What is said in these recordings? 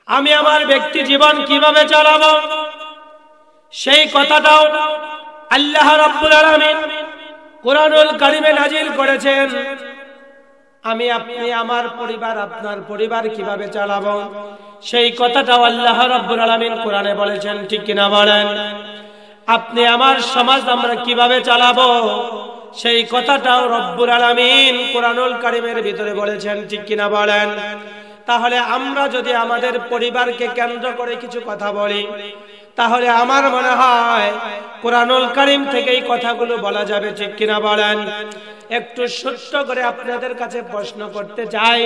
আমি আমার ব্যক্তি জীবন কিভাবে চালাবো সেই কথাটাও আল্লাহ রাব্বুল আলামিন কোরআনুল কারীমে নাজিল করেছেন। আমি আপনি আমার পরিবার আপনার পরিবার কিভাবে চালাবো সেই কথাটাও আল্লাহ রাব্বুল আলামিন কোরআনে বলেছেন, ঠিক কিনা বলেন? আপনি আমার সমাজ আমরা কিভাবে চালাবো সেই কথাটাও রব্বুল আলামিন কোরআনুল কারীমের ভিতরে বলেছেন, ঠিক কিনা বলেন? তাহলে আমরা যদি আমাদের পরিবারকে কেন্দ্র করে কিছু কথা বলি, তাহলে আমার মনে হয় কোরআনুল কারীম থেকে এই কথাগুলো বলা যাবে, ঠিক কিনা বলেন? একটু ছোট্ট করে আপনাদের কাছে প্রশ্ন করতে চাই,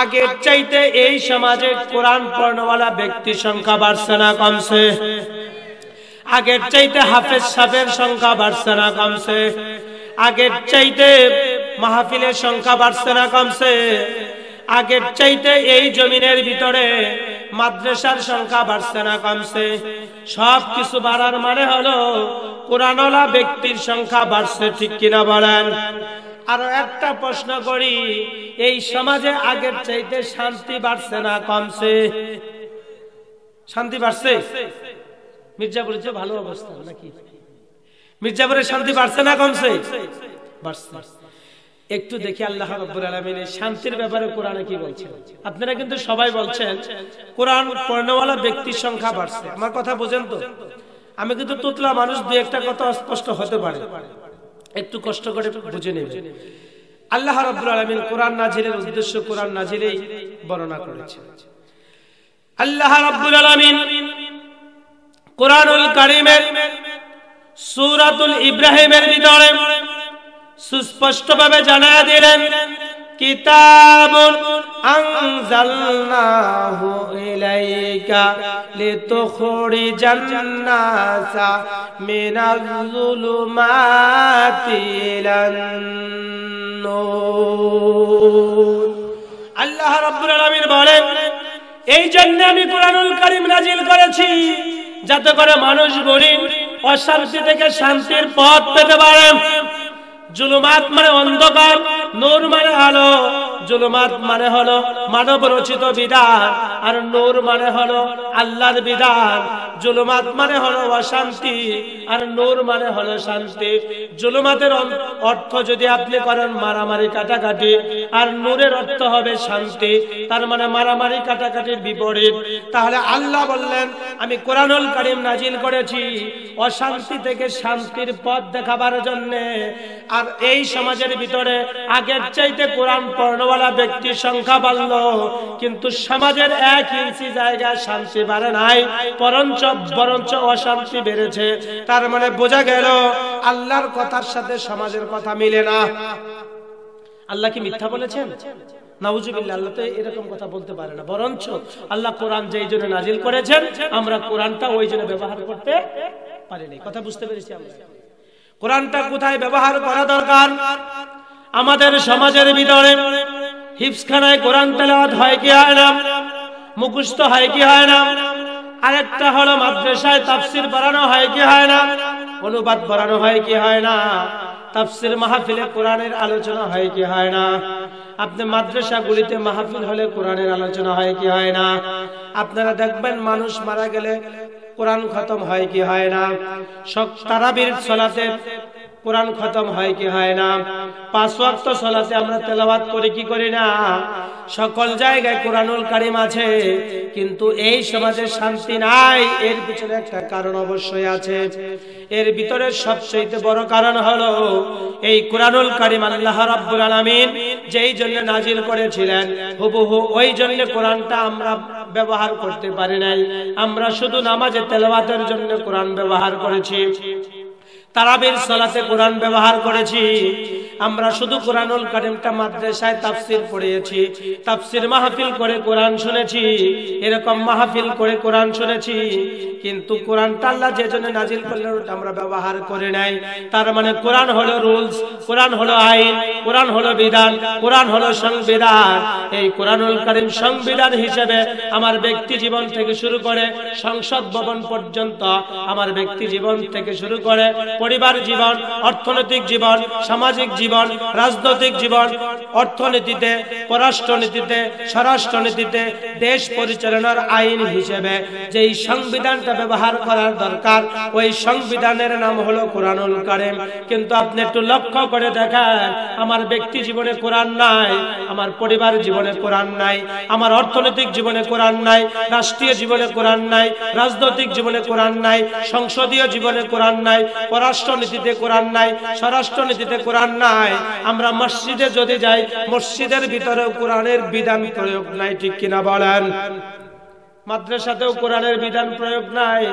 আগের চাইতে এই সমাজে কোরআন পড়নেওয়ালা ব্যক্তির সংখ্যা বাড়ছে না কমছে? আগের চাইতে হাফেজ সাহেবের সংখ্যা বাড়ছে না কমছে? আগের চাইতে মাহফিলের সংখ্যা বাড়ছে না কমছে? আগের চাইতে এই জমিনের ভিতরে মাদ্রাসার সংখ্যা বাড়ছে না কমছে? সবকিছু বাড়ার মানে হলো কোরআনওয়ালা ব্যক্তির সংখ্যা বাড়ছে, ঠিক কিনা বলেন? আরো একটা প্রশ্ন করি, এই সমাজে আগের চাইতে শান্তি বাড়ছে না কমছে? শান্তি বাড়ছে? মির্জাপুরে যে ভালো অবস্থা নাকি? মির্জাপুরে শান্তি বাড়ছে না কমছে? বাড়ছে। একটু দেখি আল্লাহ রাব্বুল আলামিন শান্তির ব্যাপারে কোরআনে কি বলছেন। আপনারা কিন্তু সবাই বলছেন কোরআন পড়নেওয়ালা ব্যক্তির সংখ্যা বাড়ছে। আমার কথা বুঝেন তো? আমি কিন্তু তুতলা মানুষ, দুই একটা কথা অস্পষ্ট হতে পারে, একটু কষ্ট করে বুঝে নেবেন। আল্লাহ রাব্বুল আলামিন কোরআন নাজিলের উদ্দেশ্য কোরআন নাজিলেই বর্ণনা করেছেন। আল্লাহ রাব্বুল আলামিন কোরআনুল কারীমের সূরাতুল ইব্রাহিমের ভিতরে সুস্পষ্টভাবে জানায়া দিলেন, কিতাবুন আনজালনাহু ইলাইকা লিতুখরিজান নাসা মিনাজ যুলুমাতি ইলান নূর। আল্লাহ রাব্বুল আলামিন বলেন, এই জন্য আমি কোরআনুল কারীম নাজিল করেছি যাতে করে মানুষগুলি অশান্তি থেকে শান্তির পথ পেতে পারে। জুলুমাত মানে অন্ধকার, নূর মানে আলো। জুলুমাত মানে হলো মানব রচিত বিধান, আর নূর মানে হলো আল্লাহর বিধান। জুলুমাত মানে হলো অশান্তি, আর নূর মানে হলো শান্তি। জুলুমাতের অর্থ যদি আপনি করেন মারামারি কাটাকাটি, আর নূরের অর্থ হবে শান্তি, তার মানে মারামারি কাটাকাটির বিপরীত। তাহলে আল্লাহ বললেন, আমি কোরআনুল কারীম নাজিল করেছি অশান্তি থেকে শান্তির পথ দেখাবার জন্য। আর এই সমাজের ভিতরে আগের চাইতে কোরআন পড়নেওয়ালা ব্যক্তির সংখ্যা বাড়লো, কিন্তু সমাজের 1 ইঞ্চি জায়গায় শান্তি বাড়ে নাই, বরঞ্চ অশান্তি বেড়েছে। তার মানে বোঝা গেল আল্লাহর কথার সাথে সমাজের কথা মিলে না। আল্লাহ কি মিথ্যা বলেছেন? নাউজুবিল্লাহ, আল্লাহ তো এরকম কথা বলতে পারে না। বরঞ্চ আল্লাহ কোরআন যেই জন্য নাজিল করেছেন, আমরা কোরআনটা ওই জন্য ব্যবহার করতে পারিনি। কথা বুঝতে পেরেছি আমরা? কোরআনটা কোথায় ব্যবহার করা দরকার? আমাদের সমাজের ভিতরে হিফজখানায় কোরআন তেলাওয়াত হয় কি হয় না? মুখস্থ হয় কি হয় না? আরেকটা হলো মাদ্রাসায় তাফসীর পড়ানো হয় কি হয় না? অনুবাদ পড়ানো হয় কি হয় না? তাফসীর মাহফিলে কোরআনের আলোচনা হয় কি হয় না? আপনি মাদ্রাসাগুলিতে মাহফিল হলে কোরআনের আলোচনা হয় কি হয় না? আপনারা দেখবেন মানুষ মারা গেলে কোরআন খতম হয় কি হয় না? তারাবির সালাতে কোরআন খতম হয় কি হয় না? 5 ওয়াক্ত সালাতে আমরা তেলাওয়াত করি কি করি না? সকল জায়গায় কোরআনুল কারীম আছে, কিন্তু এই সমাজে শান্তি নাই। এর পিছনে একটা কারণ অবশ্যই আছে। এর ভিতরে সবচেয়ে বড় কারণ হলো এই কোরআনুল কারীম আল্লাহ রাব্বুল আলামিন যেই জন্য নাজিল করেছিলেন, হুবহু ওই জন্য কোরআনটা আমরা ব্যবহার করতে পারি নাই। আমরা শুধু নামাজে তেলাওয়াতের জন্য কোরআন ব্যবহার করেছি, তারাবির সালাতে কোরআন ব্যবহার করেছি। আমরা শুধু কোরআনুল কারীমটা মাদ্রাসায় তাফসীর পড়িয়েছি, তাফসীর মাহফিল করে কোরআন শুনেছি, এরকম মাহফিল করে কোরআন শুনেছি, কিন্তু কোরআনটা আল্লাহ যে জন্য নাজিল করলেন ওটা আমরা ব্যবহার করে নাই। তার মানে কোরআন হলো রুলস, কোরআন হলো আইন, কোরআন হলো বিধান, কোরআন হলো সংবিধান। এই কোরআনুল কারীম সংবিধান হিসেবে আমার ব্যক্তি জীবন থেকে শুরু করে সংসদ ভবন পর্যন্ত, আমার ব্যক্তি জীবন থেকে শুরু করে পরিবার জীবন, অর্থনৈতিক জীবন, সামাজিক জীবন, রাজনৈতিক জীবন, অর্থনীতিতে, পররাষ্ট্রনীতিতে, স্বরাষ্ট্রনীতিতে দেশ পরিচালনার আইন হিসেবে যেই সংবিধানটা ব্যবহার করার দরকার ওই সংবিধানের নাম হলো কোরআনুল কারীম। কিন্তু আপনি একটু লক্ষ্য করে দেখেন, আমার ব্যক্তি জীবনে কোরআন নাই, আমার পরিবার জীবনে কোরআন নাই, আমার অর্থনৈতিক জীবনে কোরআন নাই, রাষ্ট্রীয় জীবনে কোরআন নাই, রাজনৈতিক জীবনে কোরআন নাই, সংসদীয় জীবনে কোরআন নাই, পররাষ্ট্রনীতিতে কোরআন নাই, স্বরাষ্ট্রনীতিতে কোরআন নাই। আমরা মসজিদে যদি যাই, মসজিদের ভিতরেও কোরআনের বিধান প্রয়োগ নাই, ঠিক কিনা বলেন? মাদ্রাসাতেও কোরআনের বিধান প্রয়োগ নাই।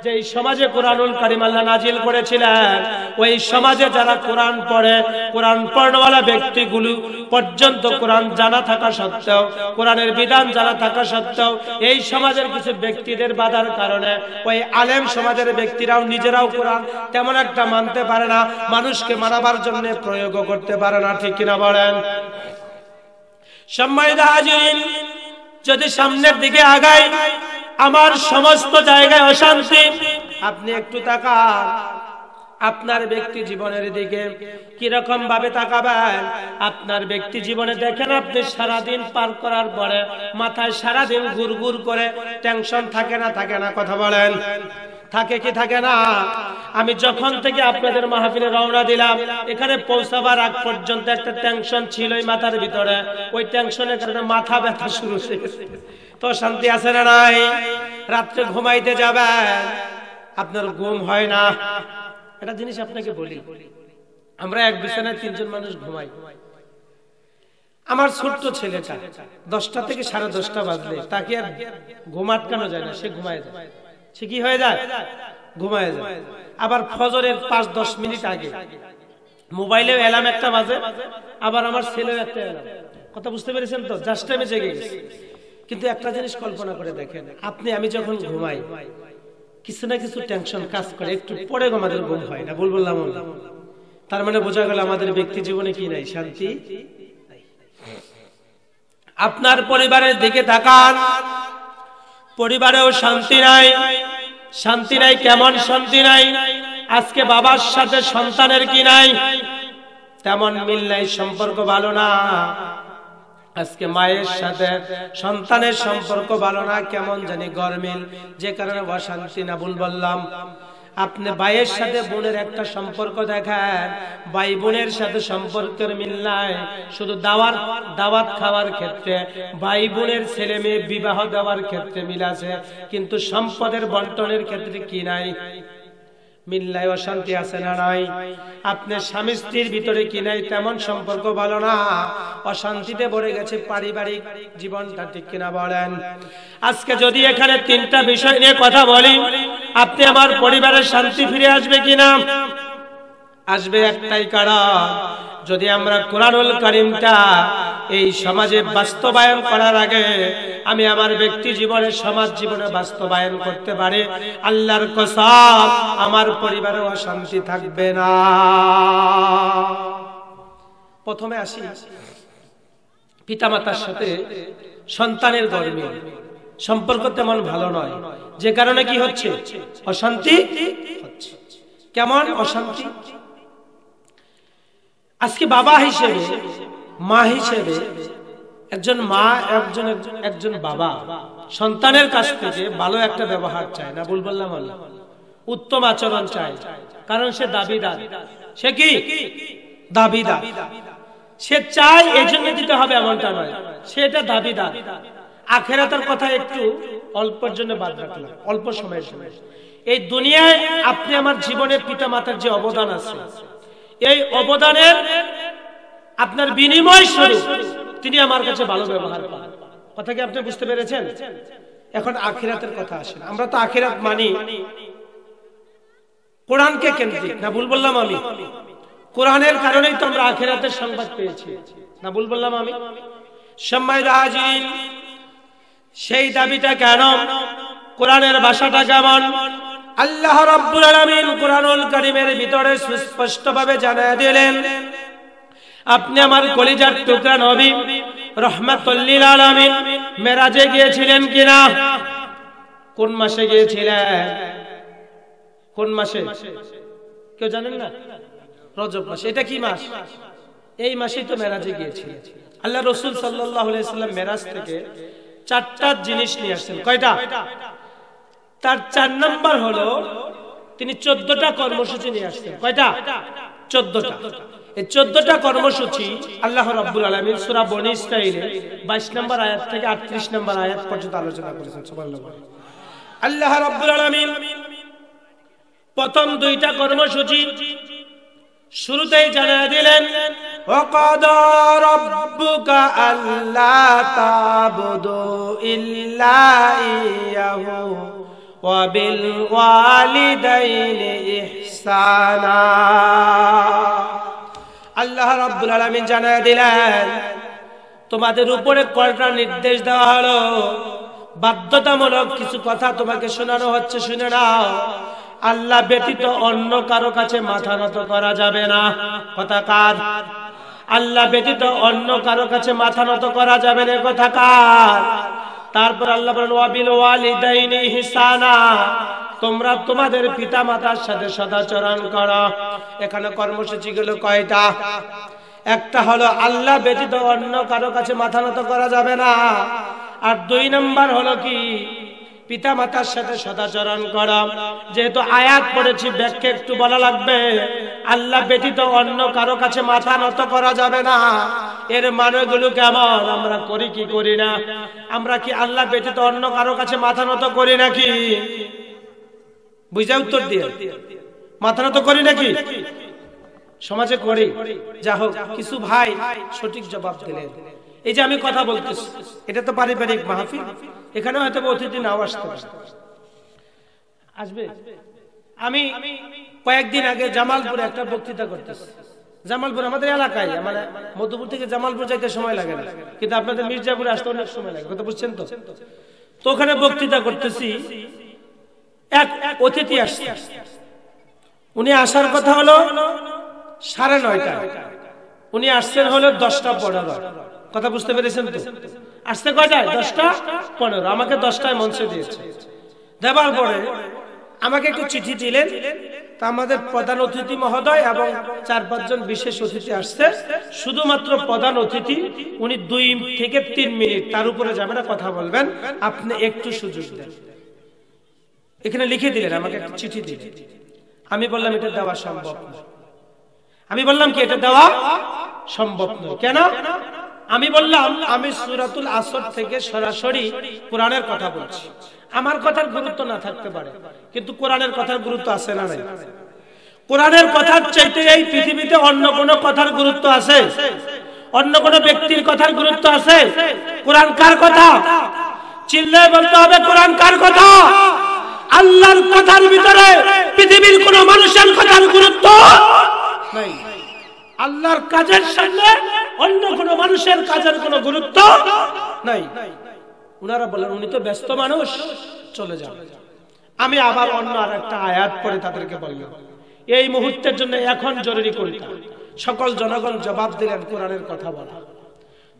যে সমাজে কোরআনুল কারীম আল্লাহ নাজিল করেছিলেন ওই সমাজে যারা কোরআন পড়ে, কোরআন পড়নেওয়ালা ব্যক্তিগুলো পর্যন্ত কোরআন জানা থাকা সত্ত্বেও, কোরআনের বিধান জানা থাকা সত্ত্বেও এই সমাজের কিছু ব্যক্তিদের বাধার কারণে ওই আলেম সমাজের ব্যক্তিরাও নিজেরাও কোরআন তেমন একটা মানতে পারে না, মানুষকে মানাবার জন্য প্রয়োগ করতে পারে না, ঠিক কিনা বলেন? সম্মানিত হাজিরিন, যদি সামনের দিকে আগাই আমার সমস্ত জায়গায় অশান্তি। আপনি একটু তাকান আপনার ব্যক্তি জীবনের দিকে, কিরকম ভাবে তাকাবেন? আপনার ব্যক্তি জীবনে দেখেন আপনি সারাদিন পার করার পরে মাথায় সারাদিন ঘুরঘুর করে টেনশন থাকে না? থাকে না? কথা বলেন, থাকে কি থাকে না? আমি যখন থেকে আপনাদের মাহফিলে রওনা দিলাম, এখানে পৌঁছাবার আগ পর্যন্ত একটা টেনশন ছিল মাথার ভিতরে। ওই টেনশনের কারণে মাথা ব্যথা শুরু হয়ে গেছে। তো শান্তি আছে না নাই? রাত্রে ঘুমাইতে যাবেন, আপনার ঘুম হয় না। একটা জিনিস আপনাকে বলি, আমরা এক বিছানায় 3 জন মানুষ ঘুমাই। আমার ছোট্ট ছেলেটা 10টা থেকে 10:30 বাজলে তাকে আর ঘুম আটকানো যায় না, সে ঘুমায় যায়। সে কি হয়ে যায়? ঘুমায় যায়। আবার ফজরের 5-10 মিনিট আগে মোবাইলে অ্যালার্ম একটা বাজে, আবার আমার ছেলের একটা অ্যালার্ম। কথা বুঝতে পেরেছেন তো? জাস্ট টাইমে জেগে গেছে। কিন্তু একটা জিনিস কল্পনা করে দেখেন, আপনি আমি যখন ঘুমাই কিছু না কিছু টেনশন কাজ করে, একটু পরে আমাদের ঘুম হয় না, বললাম। তার মানে বোঝা গেল আমাদের ব্যক্তি জীবনে কি নাই? শান্তি। আপনার পরিবারের দিকে তাকান, পরিবারেও শান্তি নাই। শান্তি নাই, কেমন শান্তি নাই? আজকে বাবার সাথে সন্তানের কি নাই? তেমন মিল নাই, সম্পর্ক ভালো না। আজকে মায়ের সাথে সন্তানের সম্পর্ক ভালো না, কেমন জানি গরমিল, যে কারণে অশান্তি। না ভুল বললাম? আপনি ভাইয়ের সাথে বোনের একটা সম্পর্ক দেখেন, ভাই বোনের সাথে সম্পর্কের মিল নাই। শুধু দাওয়াত খাওয়ার ক্ষেত্রে, ভাই বোনের ছেলে মেয়ে বিবাহ দেওয়ার ক্ষেত্রে মিল আছে, কিন্তু সম্পদের বন্টনের ক্ষেত্রে কি নাই? মিল নাই, অশান্তি আছে না নাই? আপনার স্বামী স্ত্রীর ভিতরে কি নাই? তেমন সম্পর্ক ভালো না, অশান্তিতে ভরে গেছে পারিবারিক জীবনটা, ঠিক কিনা বলেন? আজকে যদি এখানে 3টা বিষয় নিয়ে কথা বলি, আপনি আমার পরিবারের শান্তি ফিরে আসবে কিনা? আসবে একটাই কারণ, যদি আমরা কোরআনুল কারীমটা এই সমাজে বাস্তবায়ন করার আগে আমি আমার ব্যক্তি জীবনে, সমাজ জীবনে বাস্তবায়ন করতে পারি, আল্লাহর কসম আমার পরিবারে অশান্তি থাকবে না। প্রথমে আসি পিতামাতার সাথে সন্তানের গরমিল, সম্পর্ক তেমন ভালো নয়, যে কারণে কি হচ্ছে? অশান্তি হচ্ছে। কেমন অশান্তি? আজকে বাবা হিসেবে, মা হিসেবে, একজন মা একজন বাবা সন্তানের কাছ থেকে ভালো একটা ব্যবহার চায়, না ভুল বললাম? উত্তম আচরণ চায়, কারণ সে দাবিদার। সে কি দাবিদার? সে চায় এই জন্য দিতে হবে এমনটা নয়, সেটা দাবিদার। আখিরাতের কথা একটু অল্পের জন্য বাদ রাখলাম, অল্প সময়ের জন্য। এই দুনিয়ায় আপনি আমার জীবনে পিতা মাতার যে অবদান আছে, এই অবদানের আপনার বিনিময় স্বরূপ তিনি আমার কাছে ভালো ব্যবহার পান। কথা কি আপনি বুঝতে পেরেছেন? এখন আখিরাতের কথা আসেন। আমরা তো আখিরাত মানি কোরআনকে কেন্দ্রিক, না ভুল বললাম আমি? কোরআনের কারণেই তো আমরা আখিরাতের সংবাদ পেয়েছি, না ভুল বললাম আমি? সম্মানিত হাজির, সেই দাবিটা কেন? কোরআনের ভাষাটা কেমন? আল্লাহ রাব্বুল আলামিন কোরআনুল কারীমের ভিতরে সুস্পষ্টভাবে জানিয়ে দিলেন, আপনি আমার কলিজার টুকরা নবী রাহমাতুল লিল আলামিন মেরাজে গিয়েছিলেন কিনা? কোন মাসে গিয়েছিলেন? কোন মাসে? কেউ জানেন না? রজব মাস। এটা কি মাস? এই মাসেই তো মেরাজে গিয়েছিলেন আল্লাহ রাসূল সাল্লাল্লাহু আলাইহি সাল্লাম। মেরাজ থেকে 4টা জিনিস নিয়ে আসছেন। কয়টা? তার 4 নাম্বার হলো তিনি 14টা কর্মসূচি নিয়ে আসছেন। কয়টা? 14টা। এই 14টা কর্মসূচি আল্লাহ রাব্বুল আলামিন সূরা বনী ইসরাঈলে 22 নম্বর আয়াত থেকে 38 নম্বর আয়াত পর্যন্ত আলোচনা করেছেন। সুবহানাল্লাহ। আল্লাহ রাব্বুল আলামিন প্রথম 2টা কর্মসূচি শুরুতেই জানিয়ে দিলেন, ওয়াকাদা রাব্বুকা আল্লা তা'বুদু ইল্লা ইয়াহু ওয়া বিল ওয়ালিদাইনি ইহসানা। আল্লাহ রাব্বুল আলামিন জানিয়ে দিলেন তোমাদের উপরে কয়টা নির্দেশ দেওয়া হলো, বাধ্যতামূলক কিছু কথা তোমাকে শোনানো হচ্ছে, শুনে নাও। আল্লাহ ব্যতীত অন্য কারো কাছে মাথা নত করা যাবে না। কথা কার? আল্লাহ ব্যতীত অন্য কারো কাছে মাথা নত করা যাবে না। কথা কার? তারপর আল্লাহ বলেন ওয়াবিল ওয়ালিদাইনি ইহসানা, তোমরা তোমাদের পিতা মাতার সাথে সদাচরণ করো। এখানে কর্মসূচি গুলো কয়টা? একটা হলো আল্লাহ ব্যতীত অন্য কারো কাছে মাথা নত করা যাবে না, আর 2 নাম্বার হলো কি? পিতা মাতার সাথে সদাচরণ করা। যেহেতু আয়াত পড়েছি ব্যাখ্যা একটু বলা লাগবে। আল্লাহ ব্যতীত অন্য কারো কাছে মাথা নত করা যাবে না, এর মানেগুলো কেমন? আমরা করি কি করি না? আমরা কি আল্লাহ ব্যতীত অন্য কারো কাছে মাথা নত করি নাকি? বুঝা উত্তর দিয়ে। মাথা নত করি নাকি? সমাজে করি। যা হোক, কিছু ভাই সঠিক জবাব দিলেন। এই যে আমি কথা বলতেছি, এটা তো পারিবারিক মাহফিল, এখানে হয়তো অতিথি নাও আসতে আসবে। আমি কয়েকদিন আগে জামালপুরে একটা বক্তৃতা করতেছি। জামালপুর আমাদের এলাকায়, মানে মধুপুর থেকে জামালপুর যাইতে সময় লাগে না, কিন্তু আপনাদের মির্জাপুরে আসতে অনেক সময় লাগে। কথা বুঝছেন তো? তো ওখানে বক্তৃতা করতেছি, এক অতিথি আসছে। উনি আসার কথা হলো 9:30, উনি আসছেন হলো 10:15। কথা বুঝতে পেরেছেন তো? আসতে কয়টায়? 10:15। আমাকে 10টায় মঞ্চে দিয়েছে। দেবার পরে আমাকে একটু চিঠি দিলেন। তা আমাদের প্রধান অতিথি মহোদয় এবং 4-5 জন বিশেষ অতিথি আসছে। শুধুমাত্র প্রধান অতিথি, উনি 2 থেকে 3 মিনিট, তার উপরে যাবে না, কথা বলবেন, আপনি একটু সুযোগ দেন। এখানে লিখে দিলেন, আমাকে একটা চিঠি দিলেন। আমি বললাম এটা দেওয়া সম্ভব না। আমি বললাম কি এটা দেওয়া সম্ভব নয়। কেন? আমি বললাম আমি সূরাতুল আসর থেকে সরাসরি কোরআনের কথা বলছি। আমার কথার গুরুত্ব না থাকতে পারে, কিন্তু কোরআনের কথার গুরুত্ব আছে না নাই? কোরআনের কথার চাইতে এই পৃথিবীতে অন্য কোন কথার গুরুত্ব আছে? অন্য কোন ব্যক্তির কথার গুরুত্ব আছে? কোরআন কার কথা? চিল্লায় বলতে হবে, কোরআন কার কথা? আল্লাহর কথার ভিতরে পৃথিবীর কোন মানুষের কথার গুরুত্ব নাই। আল্লাহর কাজের সামনে অন্য কোন মানুষের কাজের কোন গুরুত্ব নাই। উনারা বলেন উনি তো ব্যস্ত মানুষ, চলে যান। আমি আবার অন্য আরেকটা আয়াত পড়ে তাদেরকে বললাম এই মুহূর্তের জন্য এখন জরুরি কোনটা? সকল জনগণ জবাব দিলেন কোরআনের কথা বলা।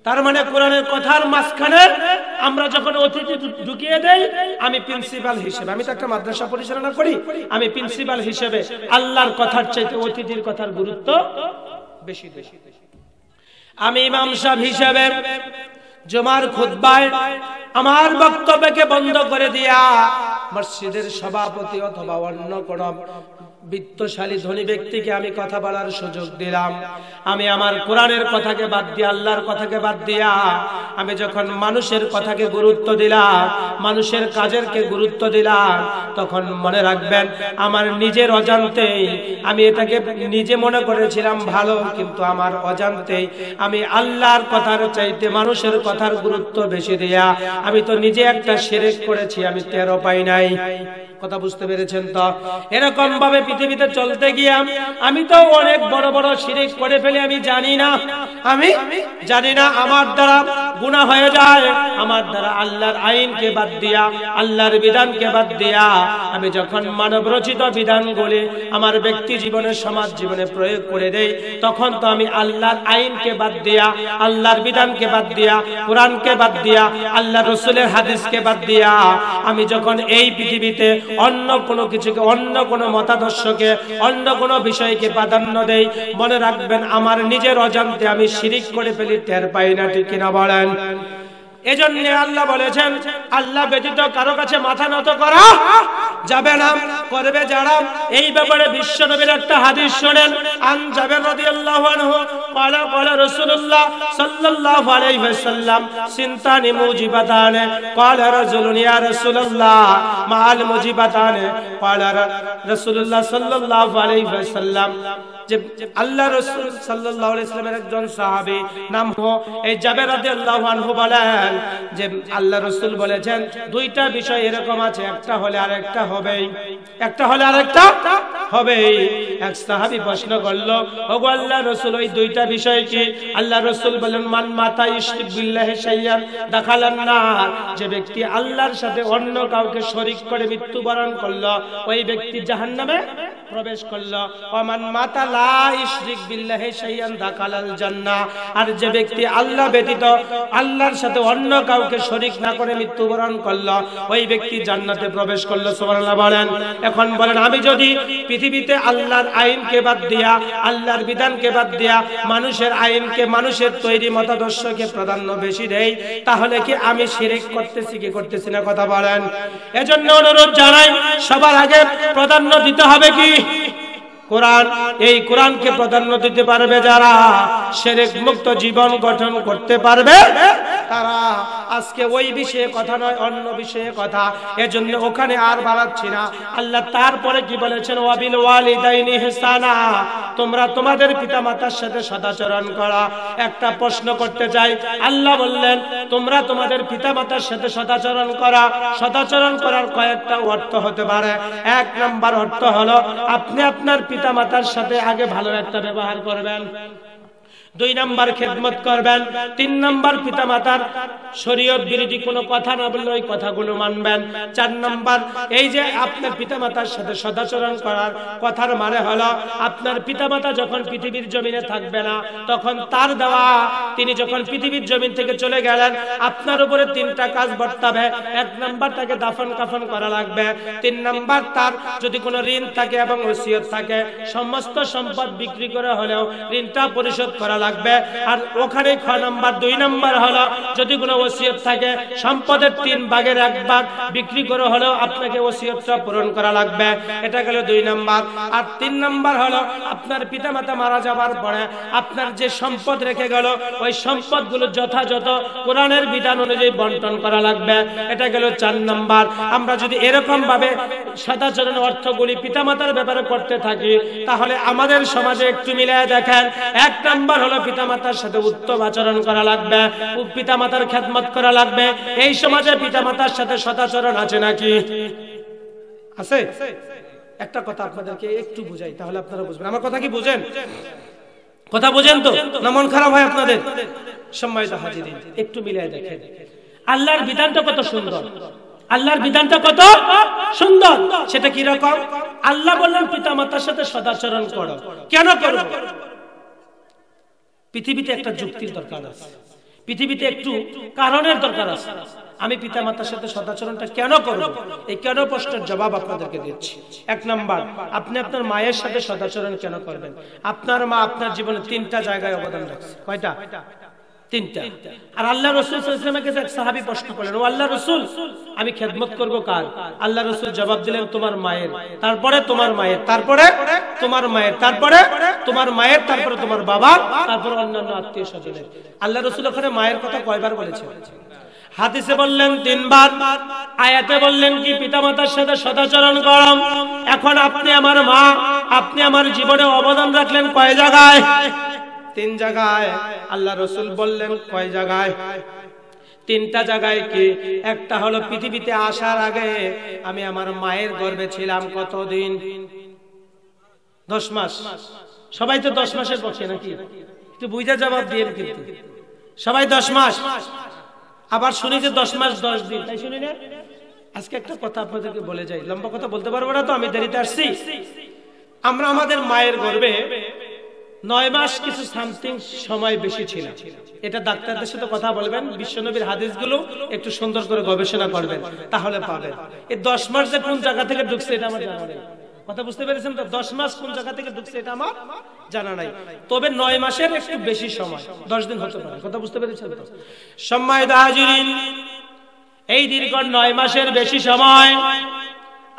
তার মানে কোরআনের কথার মাঝখানে আমরা যখন অতিথি ঢুকিয়ে দেই, আমি প্রিন্সিপাল হিসেবে, আমি তো একটা মাদ্রাসা পরিচালনা করি, আমি প্রিন্সিপাল হিসেবে আল্লাহর কথার চাইতে অতিথির কথার গুরুত্ব বেশি দেই। আমি ইমাম সাহেব হিসেবে জুমার খুতবায় আমার বক্তব্যকে বন্ধ করে দিয়া মসজিদের সভাপতি অথবা অন্য কোন বিত্তশালী ধনী ব্যক্তিকে আমি কথা বলার সুযোগ দিলাম। আমি আমার কোরআনের কথাকে বাদ দিয়ে, আল্লাহর কথাকে বাদ দিয়া আমি যখন মানুষের কথাকে গুরুত্ব দিলাম, মানুষের কাজেরকে গুরুত্ব দিলাম, তখন মনে রাখবেন আমার নিজের অজান্তেই আমি এটাকে নিজে মনে করেছিলাম ভালো, কিন্তু আমার অজান্তেই আমি আল্লাহর কথার চাইতে মানুষের কথার গুরুত্ব বেশি দিয়া আমি তো নিজে একটা শিরক করেছি, আমি টেরও পাই নাই। কথা বুঝতে পেরেছেন তো? এরকম ভাবে পৃথিবীতে চলতে গিয়ে আমি তো অনেক বড় বড় শিরক করে ফেলি, আমি জানি না, আমি জানি না আমার দ্বারা গুনাহ হয়ে যায়। আমার দ্বারা আল্লাহর আইনকে বাদ দিয়া, আল্লাহর বিধানকে বাদ দিয়া আমি যখন মানব রচিত বিধানগুলি আমার ব্যক্তি জীবনে, সমাজ জীবনে প্রয়োগ করে দেই, তখন তো আমি আল্লাহর আইনকে বাদ দিয়া, আল্লাহর বিধানকে বাদ দিয়া, কোরআনকে বাদ দিয়া, আল্লাহ রাসূলের হাদিসকে বাদ দিয়া আমি যখন এই পৃথিবীতে অন্য কোনো কিছুকে, অন্য কোনো মতাদর্শ মতাদর্শকে, অন্য কোনো বিষয়কে প্রাধান্য দেই, মনে রাখবেন আমার নিজের অজান্তে আমি শিরিক করে ফেলি, টের পাই না। ঠিক কিনা বলেন? এজন্য আল্লাহ বলেছেন আল্লাহ ব্যতীত কারো কাছে মাথা নত করা যাবে না, করবে যারা। এই ব্যাপারে বিশ্ব নবীর একটা হাদিস শুনেন। আন জাবের রাদিয়াল্লাহু আনহু ক্বালা ক্বালা রাসূলুল্লাহ সাল্লাল্লাহু আলাইহি ওয়াসাল্লাম সিনতানি মুজিবাতান ক্বালা রাজুলুন ইয়া রাসূলুল্লাহ মাআল মুজিবাতান ক্বালা রাসূলুল্লাহ সাল্লাল্লাহু আলাইহি ওয়াসাল্লাম, যে আল্লাহ রাসূল সাল্লাল্লাহু আলাইহি ওয়াসাল্লামের একজন সাহাবী নাম এই জাবের রাদিয়াল্লাহু আনহু বলেন যে আল্লাহ রাসূল বলেছেন দুইটা বিষয় এরকম আছে, একটা হলে আরেকটা হবেই, একটা হলে আরেকটা হবেই। এক সাহাবী প্রশ্ন করলো, ওগো আল্লাহ রাসূল ওই দুইটা বিষয় কি? আল্লাহ রাসূল বলেন মান মাতা ইশরিক বিল্লাহি শাইয়ান দাখালান নার, যে ব্যক্তি আল্লাহর সাথে অন্য কাউকে শরীক করে মৃত্যুবরণ করলো ওই ব্যক্তি জাহান্নামে প্রবেশ করলো। ওমান মাতা লা ইশরিক বিল্লাহি শাইয়ান দাখালাল জান্নাহ, আর যে ব্যক্তি আল্লাহ ব্যতীত আল্লাহর সাথে অন্য কাউকে শরীক না করে মৃত্যুবরণ করলো ওই ব্যক্তি জান্নাতে প্রবেশ করলো। সুবহানাল্লাহ বলেন। এখন বলেন আমি যদি পৃথিবীতে আল্লাহর আইনকে বাদ দিয়া, আল্লাহর বিধানকে বাদ দিয়া মানুষের আইনকে, মানুষের তৈরি মতাদর্শকে প্রাধান্য বেশি দেই, তাহলে কি আমি শিরক করতেছি কি করতেছি না? কথা বলেন। এজন্য অনুরোধ জানাই সবার আগে প্রাধান্য দিতে হবে কি? কোরআন। এই কোরআনকে প্রাধান্য দিতে পারবে যারা, শিরক মুক্ত জীবন গঠন করতে পারবে তারা। আজকে ওই বিষয়ে কথা নয়, অন্য বিষয়ে কথা, এজন্য ওখানে আর বাড়াচ্ছি না। আল্লাহ তারপরে কি বলেছেন? ওয়াবিল ওয়ালিদাইনি ইহসানা, তোমরা তোমাদের পিতামাতার সাথে সদাচরণ করা। একটা প্রশ্ন করতে চাই, আল্লাহ বললেন তোমরা তোমাদের পিতামাতার সাথে সদাচরণ করা। সদাচরণ করার কয়েকটা অর্থ হতে পারে। এক নাম্বার অর্থ হলো আপনি আপনার পিতামাতার সাথে আগে ভালো একটা ব্যবহার করবেন, 2 নাম্বার খেদমত করবেন, 3 নাম্বার পিতামাতার শরীয়ত বিরোধী কোনো কথা না বললে ওই কথাগুলো মানবেন, 4 নাম্বার এই যে আপনার পিতামাতার সাথে সদাচরণ করার কথার মানে হলো আপনার পিতামাতা যখন পৃথিবীর জমিনে থাকবে না তখন তার দেওয়া, তিনি যখন পৃথিবীর জমিন থেকে চলে গেলেন আপনার উপরে 3টা কাজ বর্তাবে। 1 নাম্বার তাকে দাফন কাফন করা লাগবে, 3 নাম্বার তার যদি কোনো ঋণ থাকে এবং ওসিয়ত থাকে সমস্ত সম্পদ বিক্রি করে হলেও ঋণটা পরিশোধ করা লাগবে। আর ওখানে 6 নাম্বার 2 নাম্বার হলো যদি কোনো ওসিয়ত থাকে সম্পদের 3 ভাগের 1 ভাগ বিক্রি করে হলেও আপনাকে ওসিয়তটা পূরণ করা লাগবে। এটা গেল 2 নাম্বার। আর 3 নাম্বার হলো আপনার পিতামাতা মারা যাবার পরে আপনার যে সম্পদ রেখে গেল ওই সম্পদগুলো যথাযথ কোরআনের বিধান অনুযায়ী বন্টন করা লাগবে। এটা গেল 4 নাম্বার। আমরা যদি এরকম ভাবে সদাচরণের অর্থগুলি পিতামাতার ব্যাপারে করতে থাকি তাহলে আমাদের সমাজে একটু মিলিয়ে দেখেন, 1 নাম্বার হলো পিতামাতার সাথে উত্তম আচরণ করা লাগবে, পিতামাতার খেদমত করা লাগবে। এই সমাজে পিতামাতার সাথে সদাচরণ আছে নাকি? আছে? একটা কথা আপনাদেরকে একটু বুঝাই তাহলে আপনারা বুঝবেন। আমার কথা কি বুঝেন? কথা বুঝেন তো না মন খারাপ হয় আপনাদের? সম্মানিত হাজিরিন একটু মিলিয়ে দেখেন, আল্লাহর বিধানটা কত সুন্দর, আল্লাহর বিধানটা কত সুন্দর। সেটা কি রকম? আল্লাহ বললেন পিতামাতার সাথে সদাচরণ করো। কেন করো? পৃথিবীতে একটা যুক্তির দরকার আছে, পৃথিবীতে একটু কারণের দরকার আছে। আমি পিতামাতার সাথে সদাচরণটা কেন করব? এই কেন প্রশ্নের জবাব আপনাদেরকে দিচ্ছি। 1 নাম্বার, আপনি আপনার মায়ের সাথে সদাচরণ কেন করবেন? আপনার মা আপনার জীবনে 3টা জায়গায় অবদান রাখছে। কয়টা? 3টা। আর আল্লাহ রাসূল সাল্লাল্লাহু আলাইহি ওয়াসাল্লামকে এক সাহাবী প্রশ্ন করলেন, ও আল্লাহ রাসূল আমি খেদমত করব কার? আল্লাহ রাসূল জবাব দিলেন তোমার মায়ের, তারপরে তোমার মায়ের, তারপরে তোমার মায়ের, তারপরে তোমার মায়ের, তারপরে তোমার বাবা, তারপরে অন্যান্য আত্মীয় স্বজনের। আল্লাহ রাসূল ওখানে মায়ের কথা কয়বার বলেছেন? হাদিসে বললেন 3 বার, আয়াতে বললেন কি পিতামাতার সাথে সদাচরণ করো। এখন আপনি আমার মা, আপনি আমার জীবনে অবদান রাখলেন কয় জায়গায়? 3 জায়গায়। আল্লাহ রাসূল বললেন কয় জায়গায়? 3টা জায়গায়। কি? একটা হলো পৃথিবীতে আসার আগে আমি আমার মায়ের গর্ভে ছিলাম কতদিন? 10 মাস। সবাই তো 10 মাসের পক্ষে নাকি? একটু বুঝা জবাব দিয়েন কিন্তু। সবাই 10 মাস। আবার শুনি যে 10 মাস 10 দিন, তাই শুনি না? আজকে একটা কথা আপনাদেরকে বলে যাই, লম্বা কথা বলতে পারবো না তো, আমি দেরিতে আসছি। আমরা আমাদের মায়ের গর্ভে 9 মাস কিছু সামথিং সময় বেশি ছিল। এটা ডাক্তারদের সাথে কথা বলবেন, বিশ্বনবীর হাদিসগুলো একটু সুন্দর করে গবেষণা করবেন, তাহলে পাবেন। এই 10 মাস যে কোন জায়গা থেকে ঢুকছে এটা আমার জানা নেই। কথা বুঝতে পেরেছেন তো? 10 মাস কোন জায়গা থেকে ঢুকছে এটা আমার জানা নাই, তবে 9 মাসের একটু বেশি সময়, 10 দিন হতে পারে। কথা বুঝতে পেরেছেন তো? সম্মানিত হাজিরিন, এই দীর্ঘ 9 মাসের বেশি সময়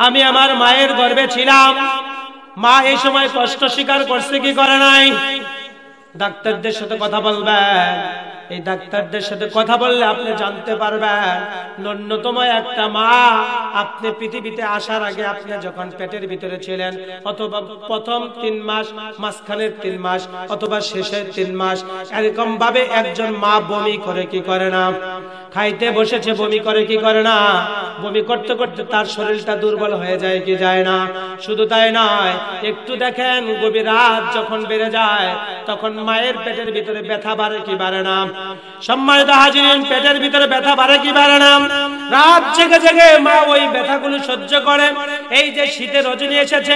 আমি আমার মায়ের গর্ভে ছিলাম। মা এই সময় কষ্ট স্বীকার করছে কি করে নাই? ডাক্তারদের সাথে কথা বলবেন, এই ডাক্তারদের সাথে কথা বললে আপনি জানতে পারবেন ন্যূনতম একটা মা আপনি পৃথিবীতে আসার আগে আপনি যখন পেটের ভিতরে ছিলেন, অথবা প্রথম 3 মাস, মাঝখানের 3 মাস, অথবা শেষের 3 মাস, এরকম ভাবে একজন মা বমি করে কি করে না? খাইতে বসেছে বমি করে কি করে না? বমি করতে করতে তার শরীরটা দুর্বল হয়ে যায় কি যায় না? শুধু তাই নয়, একটু দেখেন গভীর রাত যখন বেড়ে যায় তখন মায়ের পেটের ভিতরে ব্যথা বাড়ে কি বাড়ে না? সম্মানিত হাজিরিন, পেটের ভিতরে ব্যথা বাড়ে কি বাড়ে না? রাত জেগে জেগে মা ওই ব্যথাগুলো সহ্য করে। এই যে শীতের রজনী এসেছে,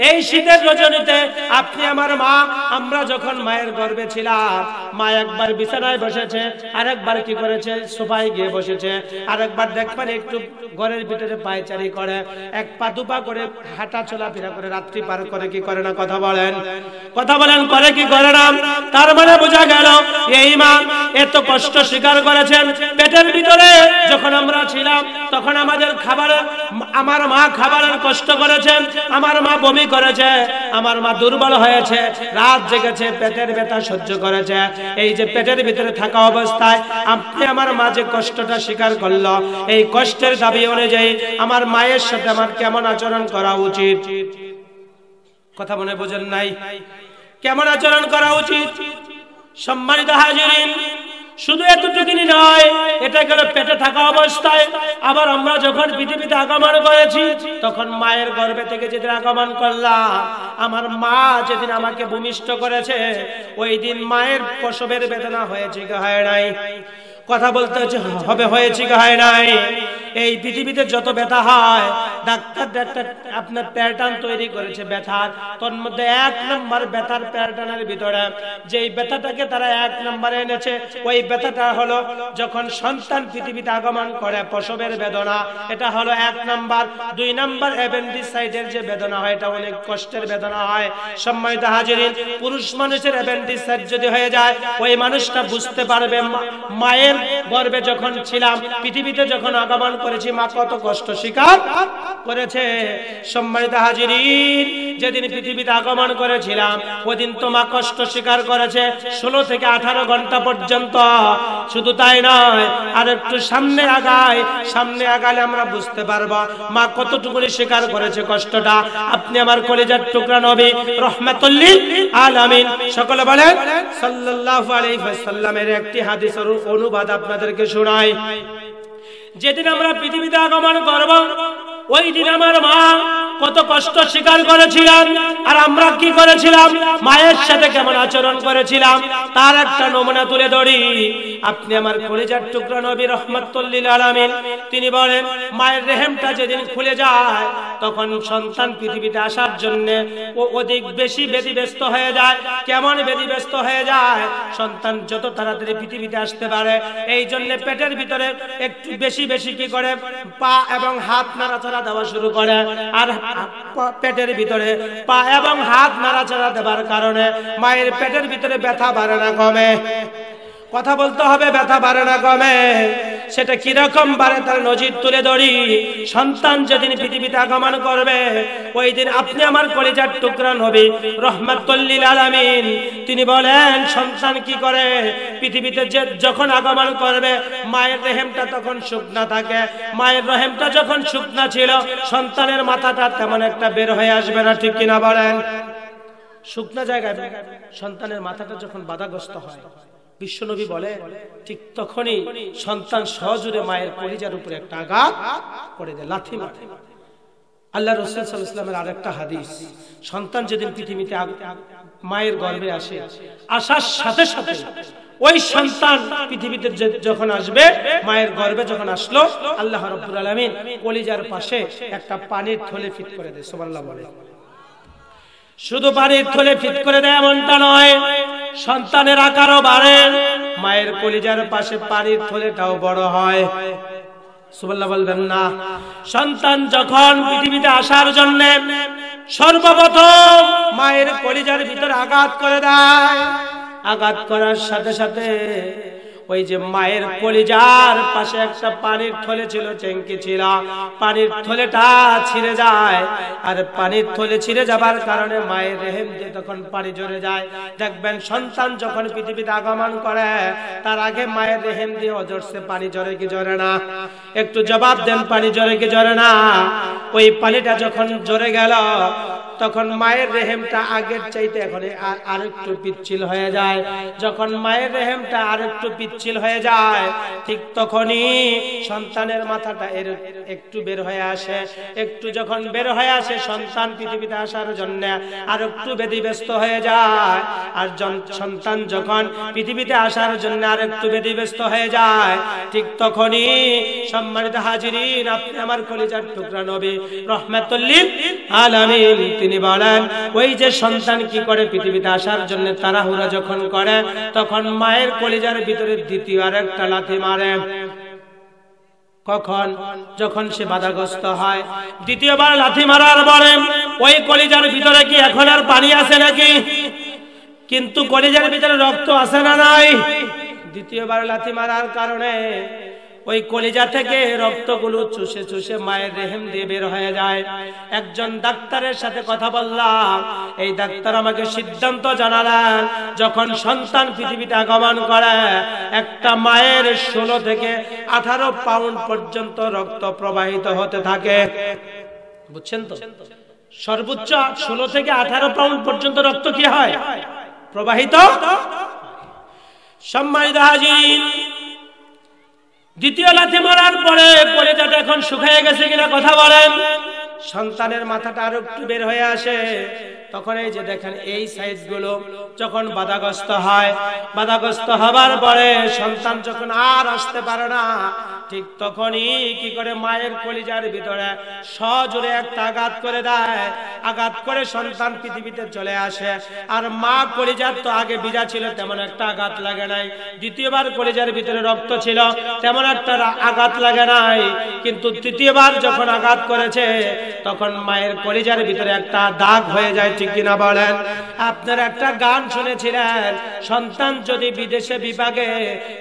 এই শীতের রজনীতে আপনি আমার মা, আমরা যখন মায়ের গর্ভে ছিলাম, মা একবার বিছানায় বসেছে, আরেকবার কি করেছে? সোফায় গিয়ে বসেছে, আরেকবার দেখবেন একটু ঘরের ভিতরে পায়চারি করে, এক পা দুপা করে হাঁটা চলাফেরা করে রাত্রি পার করে কি করে না? কথা বলেন, কথা বলেন, করে কি করে না? তার মানে বোঝা গেল এই মা এত কষ্ট স্বীকার করেছেন। পেটের ভিতরে যখন আমরা ছিলাম তখন আমাদের খাবারের, আমার মা খাবারের কষ্ট করেছেন, আমার মা বমি করেছে, আমার মা দুর্বল হয়েছে, রাত জেগেছে, পেটের ব্যথা সহ্য করেছে। এই যে পেটের ভিতরে থাকা অবস্থায় আপনি আমার মা যে কষ্টটা স্বীকার করলো, এই কষ্টের দাবি অনুযায়ী আমার মায়ের সাথে আমার কেমন আচরণ করা উচিত? কথা মনে বোঝেন নাই? কেমন আচরণ করা উচিত? সম্মানিত হাজিরিন, শুধু এতটুকুনি নয়, এটা গেল পেটে থাকা অবস্থায়। আবার আমরা যখন পৃথিবীতে আগমন করেছি তখন মায়ের গর্ভে থেকে যেদিন আগমন করলাম, আমার মা যেদিন আমাকে ভূমিষ্ঠ করেছে ওই দিন মায়ের প্রসবের বেদনা হয়েছে কি হয় নাই? কথা বলতে হবে, হয়েছে কি হয় নাই? এই পৃথিবীতে যত ব্যথা হয় ডাক্তার আপনার প্যাটার্ন তৈরি করেছে ব্যথার, তোর মধ্যে 1 নম্বর ব্যথার প্যাটার্নের ভিতরে যেই ব্যথাটাকে তারা 1 নম্বরে এনেছে, ওই ব্যথাটা হলো যখন সন্তান পৃথিবীতে আগমন করে প্রসবের বেদনা, এটা হলো 1 নম্বর। 2 নম্বর অ্যাপেন্ডিসাইটের যে বেদনা হয়, এটা অনেক কষ্টের বেদনা হয়। সম্মানিত হাজিরিন, পুরুষ মানুষের অ্যাপেন্ডিসাইট যদি হয়ে যায়, ওই মানুষটা বুঝতে পারবে মায়ের গর্ভে যখন ছিলাম, পৃথিবীতে যখন আগমন করেছি, মা কত কষ্ট স্বীকার করেছে। সম্মানিত হাজিরিন, যেদিন পৃথিবীতে আগমন করেছিলাম ওদিন তো মা কষ্ট স্বীকার করেছে 16 থেকে 18 ঘন্টা পর্যন্ত। শুধু তাই নয়, আর একটু সামনে আগালে আমরা বুঝতে পারবো মা কতটুকু স্বীকার করেছে কষ্টটা। আপনি আমার কলিজার টুকরা নবী রাহমাতুল লিল আলামিন, সকলে বলেন সাল্লাল্লাহু আলাইহি ওয়াসাল্লামের একটি হাদিসের অনুবাদ আপনাদেরকে শোনাই। যেদিন আমরা পৃথিবীতে আগমন করব ওই দিন আমার মা কত কষ্ট স্বীকার করেছিলাম, আর আমরা কি করেছিলাম, মায়ের সাথে কেমন আচরণ করেছিলাম তার একটা নমুনা তুলে ধরি। আপনি আমার কলিজার টুকরা নবী রাহমাতুল লিল আলামিন, তিনি বলেন মায়ের রেহেমটা যেদিন খুলে যায় তখন সন্তান পৃথিবীতে আসার জন্য ও অধিক বেশি ব্যতিব্যস্ত হয়ে যায়। কেমন ব্যতিব্যস্ত হয়ে যায়? সন্তান যত তাড়াতাড়ি পৃথিবীতে আসতে পারে এই জন্য পেটের ভিতরে একটু বেশি বেশি কি করে পা এবং হাত নাড়াচাড়া দেওয়া শুরু করে, আর পেটের ভিতরে পা এবং হাত নাড়াচাড়া দেওয়ার কারণে মায়ের পেটের ভিতরে ব্যথা বাড়ে না কমে? কথা বলতে হবে, ব্যথা বাড়ে না কমে? সেটা কিরকম বাড়ে তার নজির তুলে ধরি। সন্তান যেদিন পৃথিবীতে আগমন করবে ওই দিন আপনি আমার কলিজার টুকরা নবী রাহমাতুল লিল আলামিন, তিনি বলেন সন্তান কি করে পৃথিবীতে যখন আগমন করবে মায়ের রেহেমটা তখন শুকনা থাকে। মায়ের রেহেমটা যখন শুকনা ছিল সন্তানের মাথাটা তেমন একটা বের হয়ে আসবে না, ঠিক কিনা বলেন? শুকনা জায়গায় সন্তানের মাথাটা যখন বাধাগ্রস্ত হয়, বিশ্বনবী বলে ঠিক তখনই সন্তান সহজে মায়ের কলিজার উপরে একটা আঘাত করে দেয়, লাথি মারে। আল্লাহ রাসূল সাল্লাল্লাহু আলাইহি ওয়াসাল্লামের আরেকটা হাদিস, সন্তান যেদিন পৃথিবীতে মায়ের গর্ভে আসে, আসার সাথে সাথে ওই সন্তান পৃথিবীতে যখন আসবে, মায়ের গর্ভে যখন আসলো, আল্লাহ রাব্বুল আলামিন কলিজার পাশে একটা পানির থলে ফিট করে দেয়। সুবহানাল্লাহ বলে। শুধু পানির থলে ফিট করে দেয় এমনটা নয়, সন্তানের আকারও বাড়ে, মায়ের কলিজার পাশে পানির থলেটাও বড় হয়। সুবহানাল্লাহ বলবেন না? সন্তান যখন পৃথিবীতে আসার জন্য সর্বপ্রথম মায়ের কলিজার ভিতরে আঘাত করে দেয়। আঘাত করার সাথে সাথে ওই যে মায়ের কলিজার পাশে একটা পানির থলে ছিল, ট্যাঙ্কি ছিল, পানির থলেটা ছিঁড়ে যায়। আর পানির থলে ছিঁড়ে যাবার কারণে মায়ের রেহেম দিয়ে তখন পানি ঝরে যায়। দেখবেন সন্তান যখন পৃথিবীতে আগমন করে তার আগে মায়ের রেহেম দিয়ে অজস্র পানি ঝরে কি ঝরে না? একটু জবাব দেন, পানি ঝরে কি ঝরে না? ওই পানিটা যখন ঝরে গেল তখন মায়ের রেহেমটা আগের চাইতে এখন আরেকটু পিচ্ছিল হয়ে যায়। যখন মায়ের রেহেমটা আরেকটু পিচ্ছিল হয়ে যায় ঠিক তখনই সন্তানের মাথাটা একটু বের হয়ে আসে। একটু যখন বের হয়ে আসে সন্তান পৃথিবীতে আসার জন্য আর একটু ব্যতিব্যস্ত হয়ে যায়। আর সন্তান যখন পৃথিবীতে আসার জন্য আর একটু ব্যতিব্যস্ত হয়ে যায় ঠিক তখনই সম্মানিত হাজিরিন, আপনি আমার কলিজার টুকরা নবী রাহমাতুল লিল আলামিন তিনি বলেন ওই যে সন্তান কি করে পৃথিবীতে আসার জন্য তাড়াহুড়া যখন করে তখন মায়ের কলিজার ভিতরে দ্বিতীয় আরেকটা লাথি মারে। কখন? যখন সে বাধাগ্রস্ত হয়। দ্বিতীয়বার লাথি মারার পরে ওই কলিজার ভিতরে কি এখন আর পানি আছে নাকি? কিন্তু কলিজার ভিতরে রক্ত আছে না নাই? দ্বিতীয়বার লাথি মারার কারণে ওই কলিজা থেকে রক্তগুলো চুষে চুষে মায়ের রেহেম দিয়ে বের হয়ে যায়। একজন ডাক্তারের সাথে কথা বললাম, এই ডাক্তার আমাকে সিদ্ধান্ত জানালেন যখন সন্তান পৃথিবীতে আগমন করে একটা মায়ের 16 থেকে 18 পাউন্ড পর্যন্ত রক্ত প্রবাহিত হতে থাকে। বুঝছেন তো? সর্বোচ্চ 16 থেকে 18 পাউন্ড পর্যন্ত রক্ত কি হয়? প্রবাহিত। সম্মানিত হাজির, দ্বিতীয় লাথি মারার পরে কলিজাটা এখন শুকিয়ে গেছে কিনা কথা বলেন? সন্তানের মাথাটা আরো একটু বের হয়ে আসে। তখন এই যে দেখেন এই সাইজ গুলো যখন বাধাগ্রস্ত হয়, বাধাগ্রস্ত হবার পরে সন্তান যখন আর আসতে পারে না ঠিক তখনই কি করে মায়ের কলিজার ভিতরে সজোরে একটা আঘাত করে দেয়। আঘাত করে সন্তান পৃথিবীতে চলে আসে। আর মা কলিজার তো আগে ভিজা ছিল তেমন একটা আঘাত লাগে নাই। দ্বিতীয়বার কলিজার ভিতরে রক্ত ছিল তেমন একটা আঘাত লাগে নাই। কিন্তু তৃতীয়বার যখন আঘাত করেছে তখন মায়ের কলিজার ভিতরে একটা দাগ হয়ে যায়। ঠিক কিনা বলেন? আপনারা একটা গান শুনেছিলেন, সন্তান যদি বিদেশে বিভাগে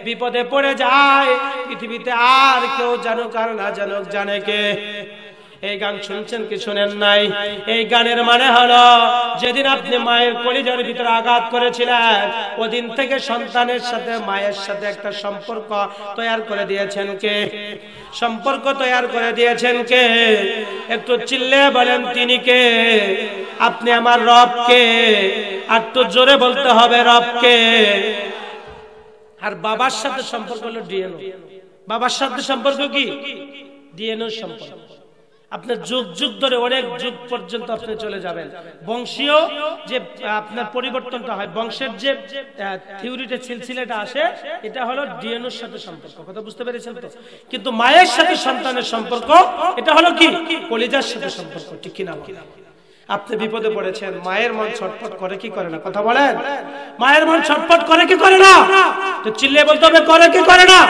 বিপদে পড়ে যায় পৃথিবীতে আর কেউ জানুক আর না জানুক জানে কে। এই গান শুনছেন কি শুনেন নাই? এই গানের মানে হলো যেদিন আপনি মায়ের কলিজার ভিতরে আঘাত করেছিলেন ওদিন থেকে সন্তানের সাথে মায়ের সাথে একটা সম্পর্ক তৈরি করে দিয়েছেন কে? সম্পর্ক তৈরি করে দিয়েছেন কে? একটু চিল্লে বলেন তিনি কে? আপনি আমার রব কে? আর তো জোরে বলতে হবে রব কে? আর বাবার সাথে সম্পর্ক হলো ডিএনএ। বাবার সাথে সম্পর্ক কি? ডিএনএ সম্পর্ক। আপনার যুগ যুগ ধরে অনেক যুগ পর্যন্ত আপনি চলে যাবেন। বংশীয় যে আপনার পরিবর্তনটা হয়, বংশের যে থিওরিটা সিলসিলাটা আসে এটা হলো ডিএনএর সাথে সম্পর্ক। কথা বুঝতে পেরেছেন তো? কিন্তু মায়ের সাথে সন্তানের সম্পর্ক এটা হলো কি? কলিজার সাথে সম্পর্ক। ঠিক কিনা? আপনি বিপদে পড়েছেন, মায়ের মন ছটফট করে কি করে না? কথা বলেন। মায়ের মন ছটফট করে কি করে না? তো চিল্লিয়ে বলতে হবে করে কি করে না?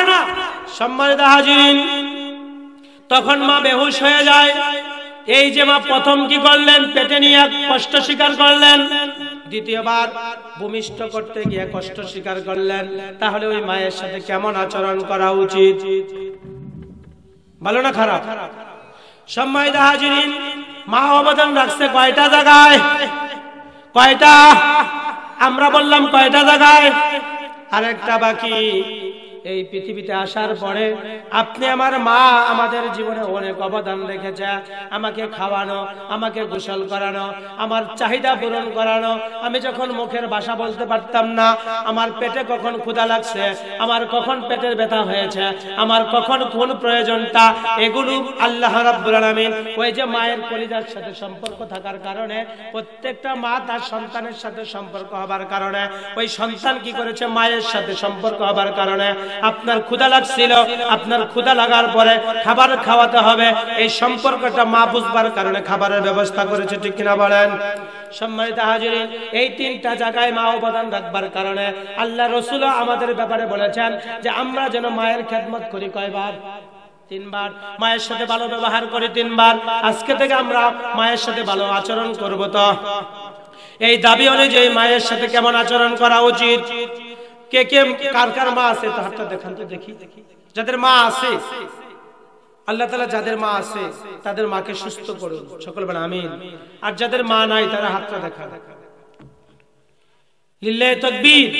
সম্মানিত হাজিরিন, তখন মা বেহুশ হয়ে যায়। এই যে মা প্রথম কি করলেন? পেটে নিয়ে কষ্ট স্বীকার করলেন। দ্বিতীয়বার ভূমিষ্ঠ করতে গিয়ে কষ্ট স্বীকার করলেন। তাহলে ওই মায়ের সাথে কেমন আচরণ করা উচিত? ভালো না খারাপ? সম্মানিত হাজিরিন, মা অবদান রাখছে কয়টা জায়গায়? কয়টা? আমরা বললাম কয়টা জায়গায়? আরেকটা বাকি। এই পৃথিবীতে আসার পরে আপনি আমার মা আমাদের জীবনে অনেক অবদান রেখেছে। আমাকে খাওয়ানো, আমাকে গোসল করানো, আমার চাহিদা পূরণ করানো। আমি যখন মুখের ভাষা বলতে পারতাম না, আমার পেটে কখন ক্ষুধা লাগছে, আমার কখন পেটের ব্যথা হয়েছে, আমার কখন কোন প্রয়োজনটা, এগুলো আল্লাহ রাব্বুল আলামিন ওই যে মায়ের কলিজার সাথে সম্পর্ক থাকার কারণে, প্রত্যেকটা মা তার সন্তানের সাথে সম্পর্ক হবার কারণে, ওই সন্তান কি করেছে? মায়ের সাথে সম্পর্ক হবার কারণে আপনার ক্ষুধা লাগছিল, আপনার ক্ষুধা লাগার পরে খাবার খাওয়াতে হবে, এই সম্পর্কটা মা বুঝবার কারণে খাবারের ব্যবস্থা করেছে। ঠিক কিনা বলেন? সম্মানিত হাজিরিন, এই তিনটা জায়গায় মা অবদান রাখবার কারণে আল্লাহ রাসূল আমাদের ব্যাপারে বলেছেন যে আমরা যেন মায়ের খেদমত করি। কয়বার? তিনবার মায়ের সাথে ভালো ব্যবহার করি, তিনবার। আজকে থেকে আমরা মায়ের সাথে ভালো আচরণ করব। তো এই দাবি অনুযায়ী মায়ের সাথে কেমন আচরণ করা উচিত? কে কে কার কার মা আছে তো হাতটা দেখান তো দেখি। যাদের মা আছে, আল্লাহ তাআলা যাদের মা আছে তাদের মাকে সুস্থ করুন, সকল বলেন আমিন। আর যাদের মা নাই তারা হাতটা দেখান। লিল্লাহি তাকবীর।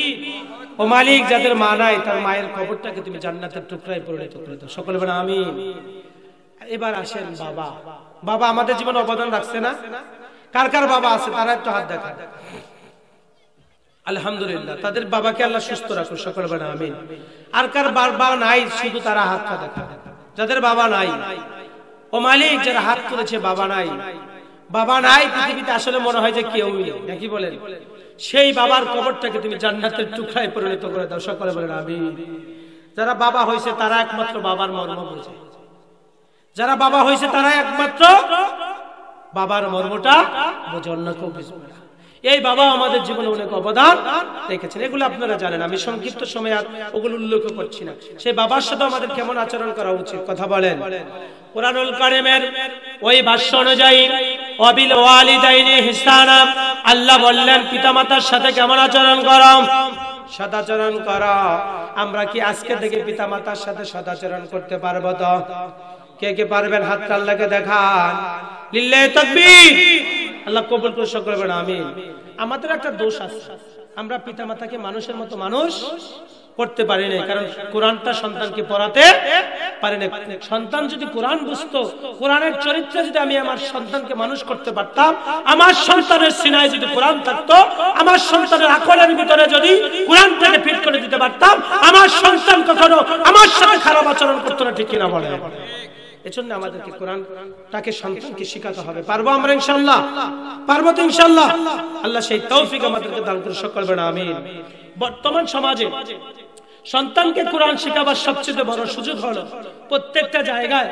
ও মালিক, যাদের মা নাই তার মায়ের কবরটাকে তুমি জান্নাতের টুকরায় পরিণত করে দাও, সকল বলেন আমিন। এবার আসেন বাবা। বাবা আমাদের জীবনে অবদান রাখছে না? কার কার বাবা আছে তারা একটু হাত দেখান। আলহামদুলিল্লাহ, তাদের বাবাকে আল্লাহ সুস্থ রাখুন, সকল বলেন আমিন। আর কার বাবা নাই শুধু তারা হাতটা দেখান। যাদের বাবা নাই, ও মালিক যারা হাত তুলেছে বাবা নাই, বাবা নাই পৃথিবীতে আসলে মনে হয় যে কেউই নেই, নাকি বলেন? সেই বাবার কবরটাকে তুমি জান্নাতের টুকরায় পরিণত করে দাও, সকলে বলেন আমিন। যারা বাবা হয়েছে তারা একমাত্র বাবার মর্ম বোঝে। যারা বাবা হয়েছে তারা একমাত্র বাবার মর্মটা বোঝে, অন্য কেউ বুঝবে না। এই বাবা আমাদের জীবনে অনেক অবদান রেখেছেন, এগুলো আপনারা জানেন। আমি সংক্ষিপ্ত সময় আর ওগুলো উল্লেখ করছি না। সেই বাবার সাথে আমাদের কেমন আচরণ করা উচিত কথা বলেন। কুরআনুল কারীমের ওই ভাষ্য অনুযায়ী ওয়াবিল ওয়ালিদাইনি ইহসানা, আল্লাহ বললেন পিতামাতার সাথে কেমন আচরণ করো? সদাচরণ করো। আমরা কি আজকে থেকে পিতামাতার সাথে সদাচরণ করতে পারবো? তো কে কে পারবেন হাতটা আল্লাহকে দেখান। লিল্লাহি তাকবীর। আল্লাহ কবুল করে সকলে বলেন আমিন। আমাদের একটা দোষ আছে, আমরা পিতামাতাকে মানুষের মতো মানুষ করতে পারি না, কারণ কোরআনটা সন্তানকে পড়াতে পারি না। সন্তান যদি কোরআন বুঝতো, কোরআনের চরিত্রে যদি আমি আমার সন্তানকে মানুষ করতে পারতাম, আমার সন্তানের সিনায় যদি কোরআন থাকতো, আমার সন্তানের আকলের ভিতরে যদি কোরআনটাকে ফিট করে দিতে পারতাম, আমার সন্তান কখনো আমার সাথে খারাপ আচরণ করতো না, ঠিক কিনা বলেন? এজন্য আমাদেরকে কোরআনটাকে সন্তানকে শেখাতে হবে। পারবো আমরা ইনশাআল্লাহ? পারবো তো ইনশাআল্লাহ? আল্লাহ সেই তৌফিক আমাদেরকে দান করে সকল বলেন আমিন। বর্তমান সমাজে সন্তানকে কোরআন শেখাবার সবচেয়ে বড় সুযোগ হলো প্রত্যেকটা জায়গায়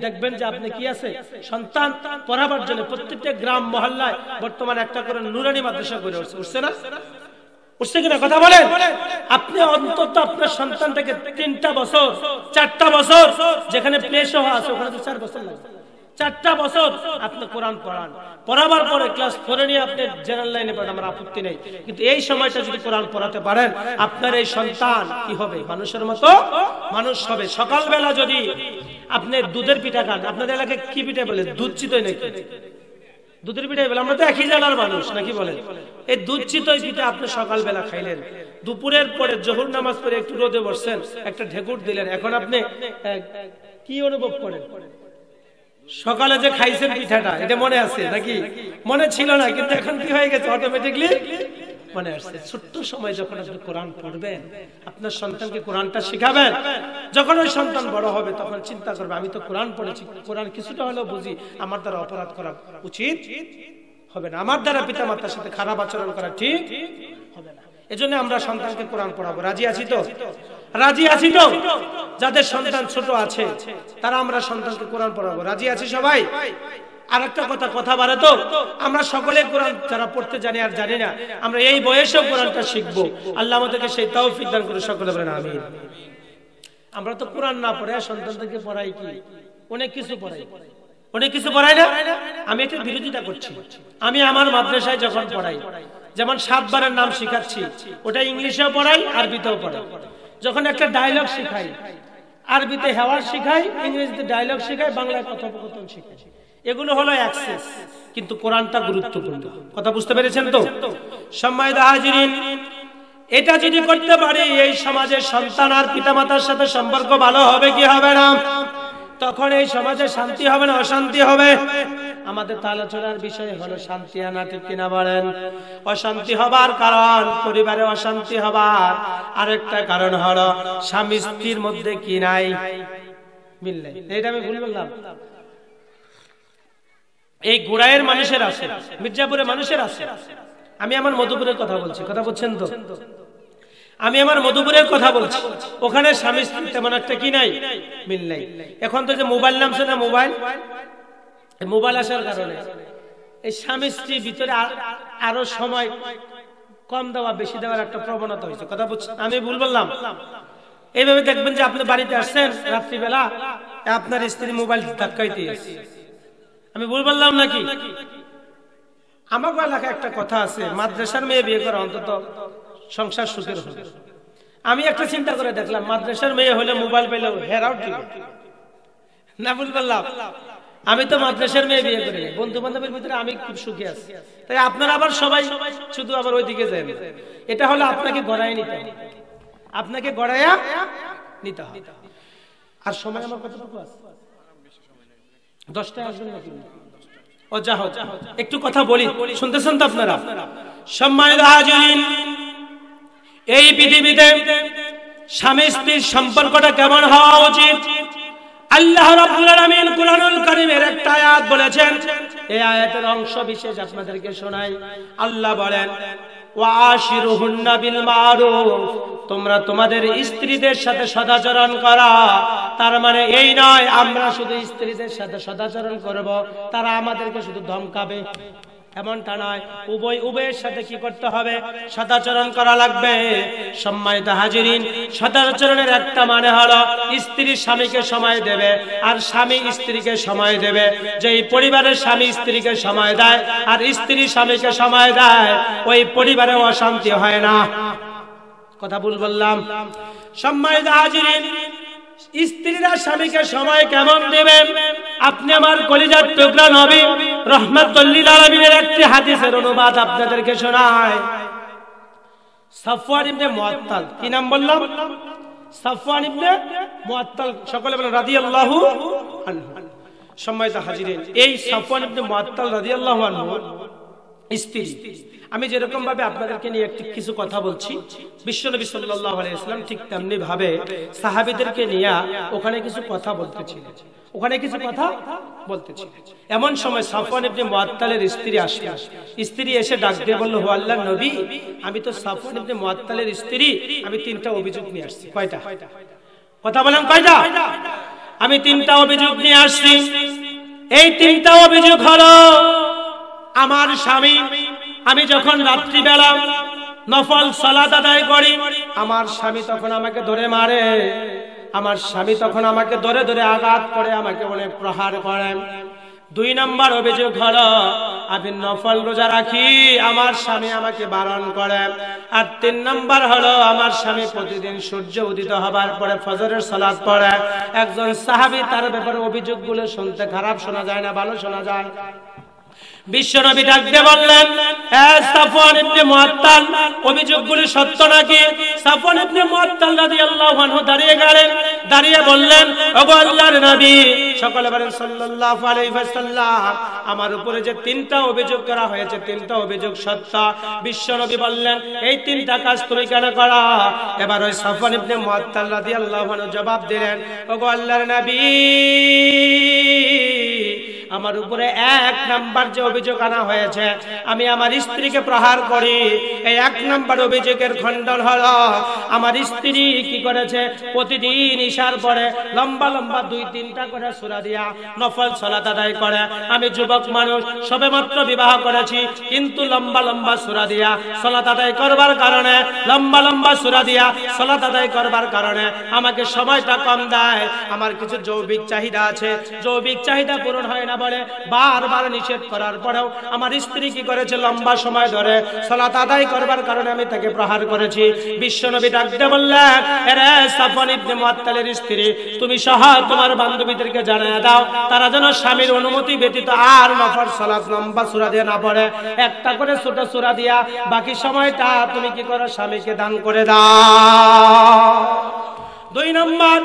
দেখবেন যে আপনি কি আছে সন্তান পড়াবার জন্য প্রত্যেকটা গ্রাম মহল্লায় বর্তমানে একটা করে নুরানি মাদ্রাসা গড়ে উঠছে না? উঠছে কিনা কথা বলেন? আপনি অন্তত আপনার সন্তানটাকে 3টা বছর 4টা বছর, যেখানে প্লে সহ আছে ওখানে তো 4 বছর লাগে, 4টা বছর আপনি কোরআন পড়ান। পড়াবার পরে ক্লাস 4 নিয়ে আপনি জেনারেল লাইনে পড়েন, আমার আপত্তি নেই। কিন্তু এই সময়টা যদি কোরআন পড়াতে পারেন, আপনার এই সন্তান কি হবে? মানুষের মতো মানুষ হবে। সকালবেলা যদি আপনি দুধের পিঠা খান, আপনাদের এলাকায় কি পিঠা বলে? দুধ চিতই নাকি? দুধের পিঠাই বলে, আমরা তো একই জেলার মানুষ, নাকি বলেন? এই দুধ চিতই পিঠা আপনি সকালবেলা খাইলেন, দুপুরের পরে জোহর নামাজ পড়ে একটু রোদে বসছেন, একটা ঢেকুর দিলেন, এখন আপনি কি অনুভব করেন? সকালে যে খাইছেন পিঠাটা, এটা মনে আছে নাকি? মনে ছিল না, কিন্তু এখন কি হয়ে গেছে? অটোমেটিকলি মনে আসছে। ছোট্ট সময় যখন আপনি কোরআন পড়বেন, আপনার সন্তানকে কোরআনটা শিখাবেন, যখন ওই সন্তান বড় হবে তখন চিন্তা করবে আমি তো কোরআন পড়েছি, কোরআন কিছুটা হলেও বুঝি, আমার দ্বারা অপরাধ করা উচিত হবে না, আমার দ্বারা পিতামাতার সাথে খারাপ আচরণ করা ঠিক হবে না। এজন্য আমরা সন্তানকে কোরআন পড়াবো। রাজি আছি তো? রাজি আছি তো? যাদের সন্তান ছোট আছে তারা আমরা সন্তানকে কোরআন পড়াবো। রাজি আছি সবাই? আরেকটা কথা বাড়ে তো, আমরা সকলে কোরআন যারা পড়তে জানি আর জানি না, আমরা এই বয়সেও কোরআনটা শিখবো। আল্লাহ আমাদেরকে সেই তৌফিক দান করে সকলে বলেন আমিন। আমরা তো কোরআন না পড়ে সন্তানদেরকে পড়াই কি? অনেক কিছু পড়াই, অনেক কিছু পড়াই না? আমি এটার বিরোধিতা করছি। আমি আমার মাদ্রাসায় যখন পড়াই, যেমন 7 বারের নাম শিখাচ্ছি, ওটা ইংলিশেও পড়াই, আরবিতেও পড়াই। যখন একটা ডায়লগ শিখাই, আরবিতে হেওয়ার শিখাই, ইংরেজিতে ডায়লগ শিখাই, বাংলায় কথোপকথন শিখাই। এগুলো হলো অ্যাক্সেস, কিন্তু কোরআনটা গুরুত্বপূর্ণ। কথা বুঝতে পেরেছেন তো? সম্মানিত হাজিরিন, এটা যদি করতে পারি, এই সমাজের সন্তান আর পিতামাতার সাথে সম্পর্ক ভালো হবে কি হবে না? তখন এই সমাজে শান্তি হবে না অশান্তি হবে? আমাদের আলোচনার বিষয় হলো শান্তি আনা, ঠিক কিনা বলেন? অশান্তি হবার কারণ, পরিবারে অশান্তি হবার আরেকটা কারণ হলো স্বামী স্ত্রীর মধ্যে কি নাই? মিল নাই। এটা আমি ভুল বললাম? এই গোড়ায়ের মানুষের আছে, মির্জাপুরের মানুষের আছে। আমি আমার মধুপুরের কথা বলছি, কথা বলছেন তো? আমি আমার মধুপুরের কথা বলছি। ওখানে স্বামী স্ত্রী তেমন একটা কি নাই? মিল নাই। এখন তো যে মোবাইল নামছে না, মোবাইল আসার কারণে এই স্বামী স্ত্রীর ভিতরে আরো সময় কম দেওয়া বেশি দেওয়ার একটা প্রবণতা হয়েছে। কথা বুঝছেন? আমি ভুল বললাম? এইভাবে দেখবেন যে আপনি বাড়িতে আসছেন রাত্রিবেলা, আপনার স্ত্রী মোবাইল ধাক্কাইতে আছে। আমি ভুল বললাম নাকি? আমার এলাকায় একটা কথা আছে, মাদ্রাসার মেয়ে বিয়ে করা অন্তত সংসার সুখের হবে। আমি একটা চিন্তা করে দেখলাম, মাদ্রাসার মেয়ে হলে মোবাইল পেলেও হেরাও ঠিক না, ভুল বললাম? আমি তো মাদ্রাসার মেয়ে বিয়ে করি, বন্ধু বান্ধবের ভিতরে আমি খুব সুখী আছি। তাই আপনারা আবার সবাই শুধু আবার ওইদিকে যায়, এটা হলো আপনাকে গড়ায় নিতে হবে, আপনাকে গড়াইয়া নিতে হবে। আর সময় আমার কতটুকু আছে? 10টায় আসবেন নাকি? ও যা হোক, একটু কথা বলি, শুনতেছেন তো আপনারা? সম্মানিত হাজিরিন, এই পৃথিবীতে স্বামী স্ত্রীর সম্পর্কটা কেমন হওয়া উচিত? আল্লাহ রাব্বুল আলামিন কুরআনুল কারীমের একটা আয়াত বলেছেন, এই আয়াতের অংশ বিশেষ আপনাদেরকে শোনাই। আল্লাহ বলেন, ওয়াশিরুহুন্না বিল মারুফ, তোমরা তোমাদের স্ত্রীদের সাথে সদাচরণ করা। তার মানে এই নয় আমরা শুধু স্ত্রীদের সাথে সদাচরণ করব, তারা আমাদেরকে শুধু ধমকাবে, এমনটা নয়। উভয়ের সাথে কি করতে হবে? সদাচরণ করা লাগবে। সম্মানিত হাজিরিন, সদাচরণের একটা মানে হলো স্ত্রী স্বামীকে সময় দেবে আর স্বামী স্ত্রীকে সময় দেবে। যেই পরিবারের স্বামী স্ত্রীকে সময় দেয় আর স্ত্রী স্বামীকে সময় দেয়, ওই পরিবারে অশান্তি হয় না। কথা ভুল বললাম? সম্মানিত হাজিরিন, স্ত্রীরা স্বামীকে সময় কেমন দেবেন? আপনি আমার কলিজার টুকরা নবী রাহমাতুল লিল আলামিনের একটি হাদিসের অনুবাদ আপনাদেরকে শোনায়। সাফওয়ান ইবনে মুআত্তাল, কি নাম বললাম? সাফওয়ান ইবনে মুআত্তাল, সকলে বলেন রাদিয়াল্লাহু আনহু। সম্মানিত হাজিরিন, এই সাফওয়ান ইবনে মুআত্তাল রাদিয়াল্লাহু আনহু স্ত্রী। আমি যেরকম ভাবে আপনাদেরকে নিয়ে একটি কিছু কথা বলছি, বিশ্বনবী সাল্লাল্লাহু আলাইহি ওয়াসাল্লাম ঠিক তেমনি ভাবে সাহাবীদেরকে নিয়ে ওখানে কিছু কথা বলতেছিলেন, এমন সময় সাফওয়ান ইবনে মুআত্তালের স্ত্রী আসলেন। স্ত্রী এসে ডাক দিয়ে বলল, ও আল্লাহর নবী, আমি তো সাফওয়ান ইবনে মুআত্তালের স্ত্রী, আমি 3টা অভিযোগ নিয়ে আসছি। কয়টা? কথা বলেন, কয়টা? আমি 3টা অভিযোগ নিয়ে আসছি। এই 3টা অভিযোগ হলো, আমার স্বামী, আমি যখন রাত্রিবেলা নফল সালাত আদায় করি, আমার স্বামী তখন আমাকে ধরে মারে, আমার স্বামী তখন আমাকে ধরে ধরে আঘাত করে, আমাকে অনেক প্রহার করে। 2 নম্বর অভিযোগ হলো, আমি নফল রোজা রাখি, আমার স্বামী আমাকে বারণ করে। আর 3 নম্বর হলো, আমার স্বামী প্রতিদিন সূর্য উদিত হবার পরে ফজরের সালাত পড়ে। একজন সাহাবী, তার ব্যাপারে অভিযোগগুলো শুনতে খারাপ শোনা যায় না, ভালো শোনা যায়। বিশ্বনবী ডাক দিয়ে বললেন, হে সাফওয়ান ইবনে মুআত্তাল, অভিযোগগুলি সত্য নাকি? সাফওয়ান ইবনে মুআত্তাল রাদিয়াল্লাহু আনহু দাঁড়িয়ে গেলেন, দাঁড়িয়ে বললেন, ওগো আল্লাহর নবী, সকলে বলেন সাল্লাল্লাহু আলাইহি ওয়াসাল্লাম, আমার উপরে যে 3টা অভিযোগ করা হয়েছে, 3টা অভিযোগ সত্য। বিশ্বনবী বললেন, এই 3টা কাজ তুমি কেন করা? এবার ওই সাফওয়ান ইবনে মুআত্তাল রাদিয়াল্লাহু আনহু জবাব দিলেন, ওগো আল্লাহর নবী, আমার উপরে 1 নাম্বার যে অভিযোগ আনা হয়েছে, আমি আমার স্ত্রীকে প্রহার করি। এই 1 নাম্বার অভিযোগের খণ্ডন হলো, আমার স্ত্রী কি করেছে? প্রতিদিন ইশার পরে লম্বা লম্বা 2-3টা করে সূরা দিয়া নফল সালাত আদায় করে। আমি যুবক মানুষ, সবেমাত্র বিবাহ করেছি, কিন্তু লম্বা লম্বা সূরা দিয়া সালাত আদায় করবার কারণে, লম্বা লম্বা সূরা দিয়া সালাত আদায় করবার কারণে আমাকে সময়টা কম দেয়। আমার কিছু যৌবিক চাহিদা আছে, যৌবিক চাহিদা পূরণ হয় না বলে বারবার নিষেধ করার পরেও আমার স্ত্রী কি করেছে? লম্বা সময় ধরে সালাত আদায় করবার কারণে আমি তাকে প্রহার করেছি। বিশ্বনবী ডাক দিয়ে বললেন, আরে সাফওয়ান ইবনে মুআত্তালের স্ত্রী, তুমি সহ তোমার বান্ধবীদেরকে জানিয়ে দাও, তারা যেন স্বামীর অনুমতি ব্যতীত আর নফল সালাত লম্বা সূরা দিয়ে না পড়ে, একটা করে ছোট সূরা দিয়া বাকি সময়টা তুমি কি করো? স্বামীকে দান করে দাও। 2 নম্বর,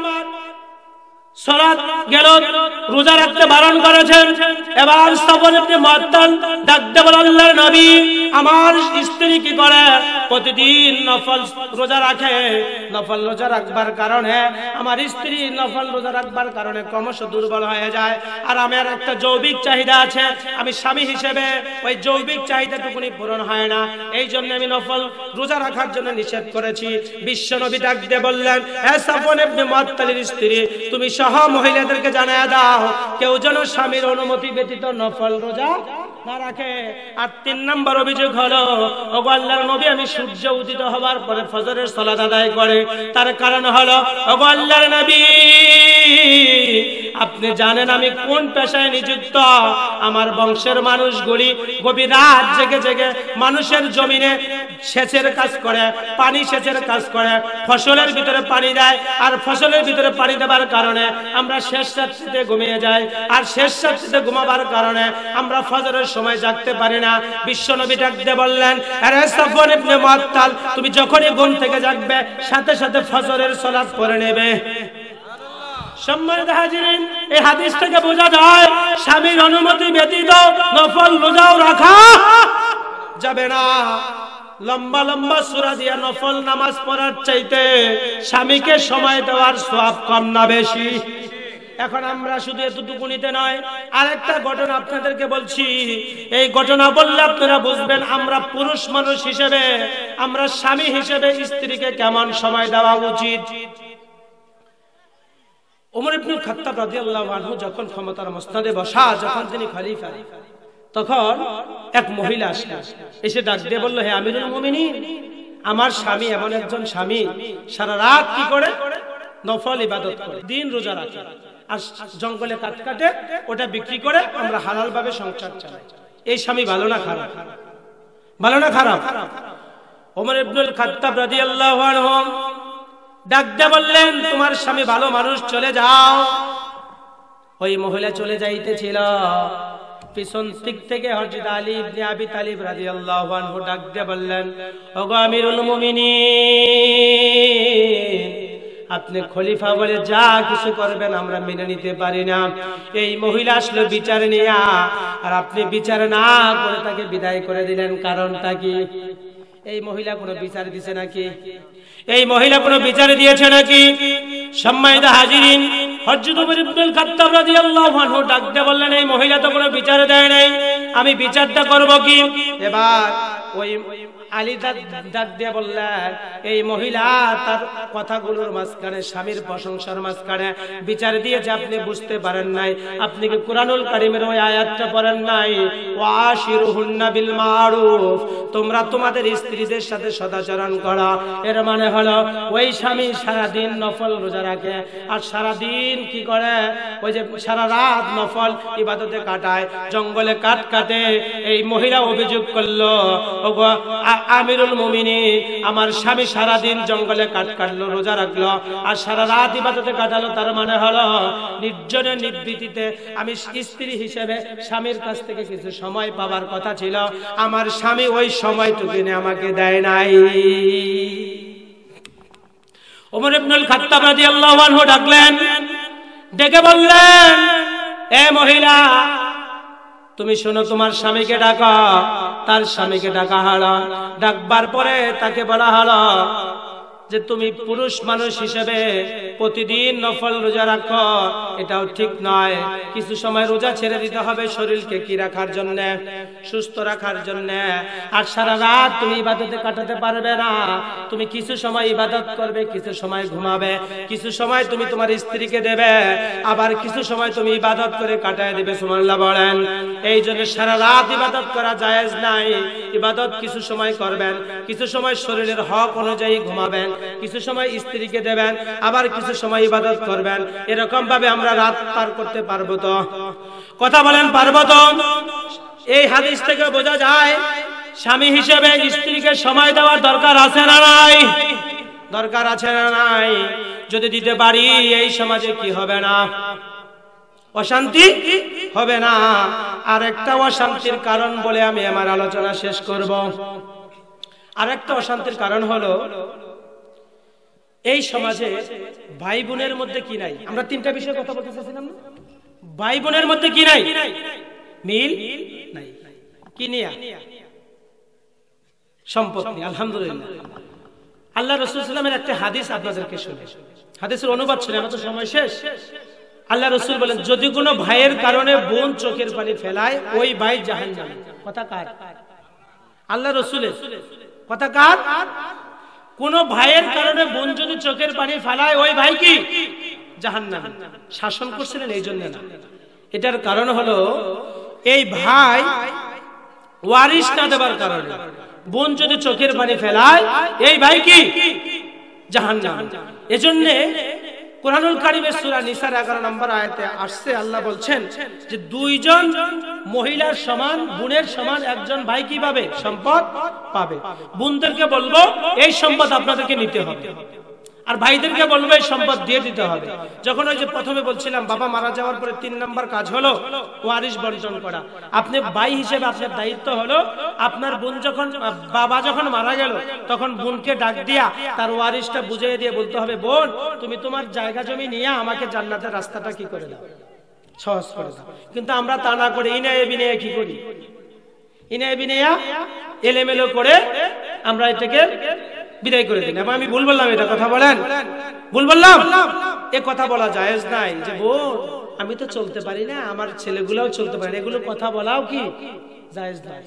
সালাত গেল, রোজা রাখতে বারণ করেছেন। এবার সাফওয়ান ইবনে মুআত্তাল ডাক দিয়ে বলেন, আল্লাহর নবী, আমার স্ত্রী কি করে? প্রতিদিন নফল রোজা রাখে। নফল রোজা রাখবার কারণে আমার স্ত্রী নফল রোজা রাখবার কারণে ক্রমশ দুর্বল হয়ে যায়। আর আমার একটা যৌবিক চাহিদা আছে, আমি স্বামী হিসেবে ওই যৌবিক চাহিদাটুকুনি পূরণ হয় না, এই জন্য আমি নফল রোজা রাখার জন্য নিষেধ করেছি। বিশ্বনবী ডাক দিয়ে বললেন, হে সাফওয়ান ইবনে মুআত্তালের স্ত্রী, তুমি সহ সহ মহিলাদেরকে জানায় দাও কেউ যেন স্বামীর অনুমতি ব্যতীত নফল রোজা না রাখে। আর 3 নম্বর অভিযোগ হলো, ওগো আল্লাহর নবী আমি সূর্য উদিত হওয়ার পরে ফজরের সালাত আদায় করে। তার কারণ হলো, ওগো আল্লাহর নবী আপনি জানেন আমি কোন পেশায় নিযুক্ত। আমার বংশের মানুষগুলি গভীর রাত জেগে জেগে মানুষের জমিনে সেচের কাজ করে, পানি সেচের কাজ করে, ফসলের ভিতরে পানি দেয়। আর ফসলের ভিতরে পানি দেওয়ার কারণে আমরা শেষ রাত্রিতে ঘুমিয়ে যাই, আর শেষ রাত্রিতে ঘুমাবার কারণে আমরা ফজরের সময় জাগতে পারি না। বিশ্বনবী ডাক দিয়ে বললেন, আরে সাফওয়ান ইবনে মুআত্তাল তুমি যখনই ঘুম থেকে জাগবে সাথে সাথে ফজরের সালাত পড়ে নেবে। সম্মানিত হাজিরিন, এই হাদিস থেকে বোঝা যায় স্বামীর অনুমতি ব্যতীত নফল রোজাও রাখা যাবে না। লম্বা লম্বা সূরা দিয়া নফল নামাজ পড়ার চাইতে স্বামীকে সময় দেওয়ার সওয়াব কম না বেশি? এখন আমরা শুধু এতটুকু নিতে নয়, আরেকটা ঘটনা আপনাদেরকে বলছি। এই ঘটনা বললে আপনারা বুঝবেন আমরা পুরুষ মানুষ হিসেবে, আমরা স্বামী হিসেবে স্ত্রীকে কেমন সময় দেওয়া উচিত। ওমর ইবনে খাত্তাব রাদিয়াল্লাহু আনহু যখন ক্ষমতার মসনদে বসা, যখন তিনি খলিফা, তখন এক মহিলা আসলেন, এসে ডাক দিয়ে বলল, হে আমিরুল মুমিনিন আমার স্বামী এমন একজন স্বামী সারা রাত কি করে নফল ইবাদত করে, দিন রোজা রাখে, আর জঙ্গলে কাঠ কাটে ওটা বিক্রি করে আমরা হালাল ভাবে সংসার চালাই। এই স্বামী ভালো না খারাপ? ভালো না খারাপ? ওমর ইবনে খাত্তাব রাদিয়াল্লাহু আনহু ডাক দিয়ে বললেন, তোমার স্বামী ভালো মানুষ, চলে যাও। ওই মহিলা চলে যাইতেছিল, পিছন দিক থেকে হযরত আলী ইবনে আবি তালিব রাদিয়াল্লাহু আনহু ডাক দিয়ে বললেন, ওগো আমিরুল মুমিনিন আপনি খলিফা বলে যা কিছু করবেন আমরা মেনে নিতে পারি না। এই মহিলা আসলে বিচার নিয়া, আর আপনি বিচার না করে তাকে বিদায় করে দিলেন, কারণটা কি? এই মহিলা কোনো বিচার দিছে নাকি? এই মহিলা কোনো বিচার দিয়েছে নাকি? সম্মানিত হাজিরিন, হযরত ওমর ইবনে খাত্তাব রাদিয়াল্লাহু আনহু ডাক দিয়ে বললেন, এই মহিলা তো কোনো বিচার দেয় নাই, আমি বিচারটা করব কি? এবার ওই আলী ডাক দিয়ে বললেন, এই মহিলা তার কথাগুলোর মাঝখানে, স্বামীর প্রশংসার মাঝখানে বিচার দিয়েছে, আপনি বুঝতে পারেন নাই। আপনি কি কুরআনুল কারীমের ওই আয়াতটা পড়েন নাই, ওয়াশিরুহুন্না বিল মারুফ, তোমরা তোমাদের স্ত্রীদের সাথে সদাচরণ করো। এর মানে হলো ওই স্বামী সারা দিন নফল রোজা রাখে, আর সারা দিন কি করে, ওই যে সারা রাত নফল ইবাদতে কাটায়, জঙ্গলে কাঠ কাটে। এই মহিলা অভিযোগ করলো, ওগো আমিরুল মুমিনিন আমার স্বামী সারা দিন জঙ্গলে কাঠ কাটলো, রোজা রাখলো, আর সারা রাত ইবাদতে কাটালো। তার মানে হলো নির্জনে নিবৃত্তিতে আমি স্ত্রী হিসেবে স্বামীর কাছ থেকে কিছু সময় পাওয়ার কথা ছিল, আমার স্বামী ওই সময়টুকু আমাকে দেয় নাই। ওমর ইবনে খাত্তাব রাদিয়াল্লাহু আনহু ডাকলেন, ডেকে বললেন, এ মহিলা তুমি শোনো, তোমার স্বামীকে ডাকা। তার স্বামীকে ডাকা হলো, ডাকবার পরে তাকে বলা হলো যে তুমি পুরুষ মানুষ হিসেবে প্রতিদিন নফল রোজা রাখো, এটাও ঠিক নয়। কিছু সময় রোজা ছেড়ে দিতে হবে শরীরকে কি রাখার জন্য, সুস্থ রাখার জন্য। আর সারা রাত তুমি ইবাদতে কাটাতে পারবে না, তুমি কিছু সময় ইবাদত করবে, কিছু সময় ঘুমাবে, কিছু সময় তুমি তোমার স্ত্রীকে দেবে, আবার কিছু সময় তুমি ইবাদত করে কাটায় দেবে। সুবহানাল্লাহ বলেন। এই জন্য সারা রাত ইবাদত করা জায়েজ নাই। ইবাদত কিছু সময় করবেন, কিছু সময় শরীরের হক অনুযায়ী ঘুমাবেন, কিছু সময় স্ত্রীকে দেবেন, আবার কিছু সময় ইবাদত করবেন। এরকম ভাবে আমরা রাত পার করতে পারবো তো? কথা বলেন, পারবো তো? এই হাদিস থেকে বোঝা যায় স্বামী হিসেবে স্ত্রীকে সময় দেওয়ার দরকার আছে না নাই? দরকার আছে না নাই? যদি দিতে পারি এই সমাজে কি হবে না? অশান্তি হবে না। আর একটা অশান্তির কারণ বলে আমি আমার আলোচনা শেষ করব। আর একটা অশান্তির কারণ হলো এই সমাজে ভাই বোনের মধ্যে কি নাই? আমরা তিনটা বিষয়ে কথা বলতে চাইছিলাম না? ভাই বোনের মধ্যে কি নাই? মিল নাই। কি নিয়া? সম্পদ নিয়ে। আলহামদুলিল্লাহ, আল্লাহ রাসূল সাল্লাল্লাহু আলাইহি ওয়াসাল্লামের একটা হাদিস আপনাদেরকে শুনে, হাদিসের অনুবাদ শুনে, আমার তো সময় শেষ। আল্লাহ রাসূল বলেন, যদি কোনো ভাইয়ের কারণে বোন চোখের পানি ফেলায় ওই ভাই জাহান্নামী। কথা কার? আল্লাহ রাসূলের কথা। কার? কোন ভাইয়ের কারণে বোন যদি চোখের পানি ফেলায় ওই ভাই কি? জাহান্নামী শাসন করছিলেন এই জন্য না। এটার কারণ হলো এই ভাই ওয়ারিশ না দেবার কারণে। বোন যদি চোখের পানি ফেলায় এই ভাই কি জাহান্নামী। এজন্য কুরআনুল কারীমের সূরা নিসার 11 নম্বর আয়াতে আসছে, আল্লাহ বলছেন যে দুইজন মহিলার সমান বোনের সমান একজন ভাই কি পাবে? সম্পদ পাবে। বোনদেরকে বলবো এই সম্পদ আপনাদেরকে নিতে হবে, আর ভাইদেরকে বলবো এই সম্পদ দিয়ে দিতে হবে। যখন ওই যে প্রথমে বলছিলাম বাবা মারা যাওয়ার পরে 3 নাম্বার কাজ হলো ওয়ারিশ বন্টন করা। আপনি ভাই হিসেবে আপনার দায়িত্ব হলো আপনার বোন যখন বাবা যখন মারা গেল তখন বোনকে ডাক দিয়া তার ওয়ারিশটা বুঝিয়ে দিয়ে বলতে হবে, বোন তুমি তোমার জায়গা জমি নিয়ে আমাকে জান্নাতের রাস্তাটা কি করে দাও, সহজ করে দাও। কিন্তু আমরা তা না করে ইনায়ে বিনায়ে কি করি? ইনায়ে বিনায়া এলেমেলো করে আমরা এটাকে বিদায় করে দিন। এবং আমি ভুল বললাম, এটা কথা বলেন ভুল বললাম, এ কথা বলা জায়েজ নাই যে বোন আমি তো চলতে পারি না, আমার ছেলেগুলোও চলতে পারে না, এগুলো কথা বলাও কি জায়েজ নাই।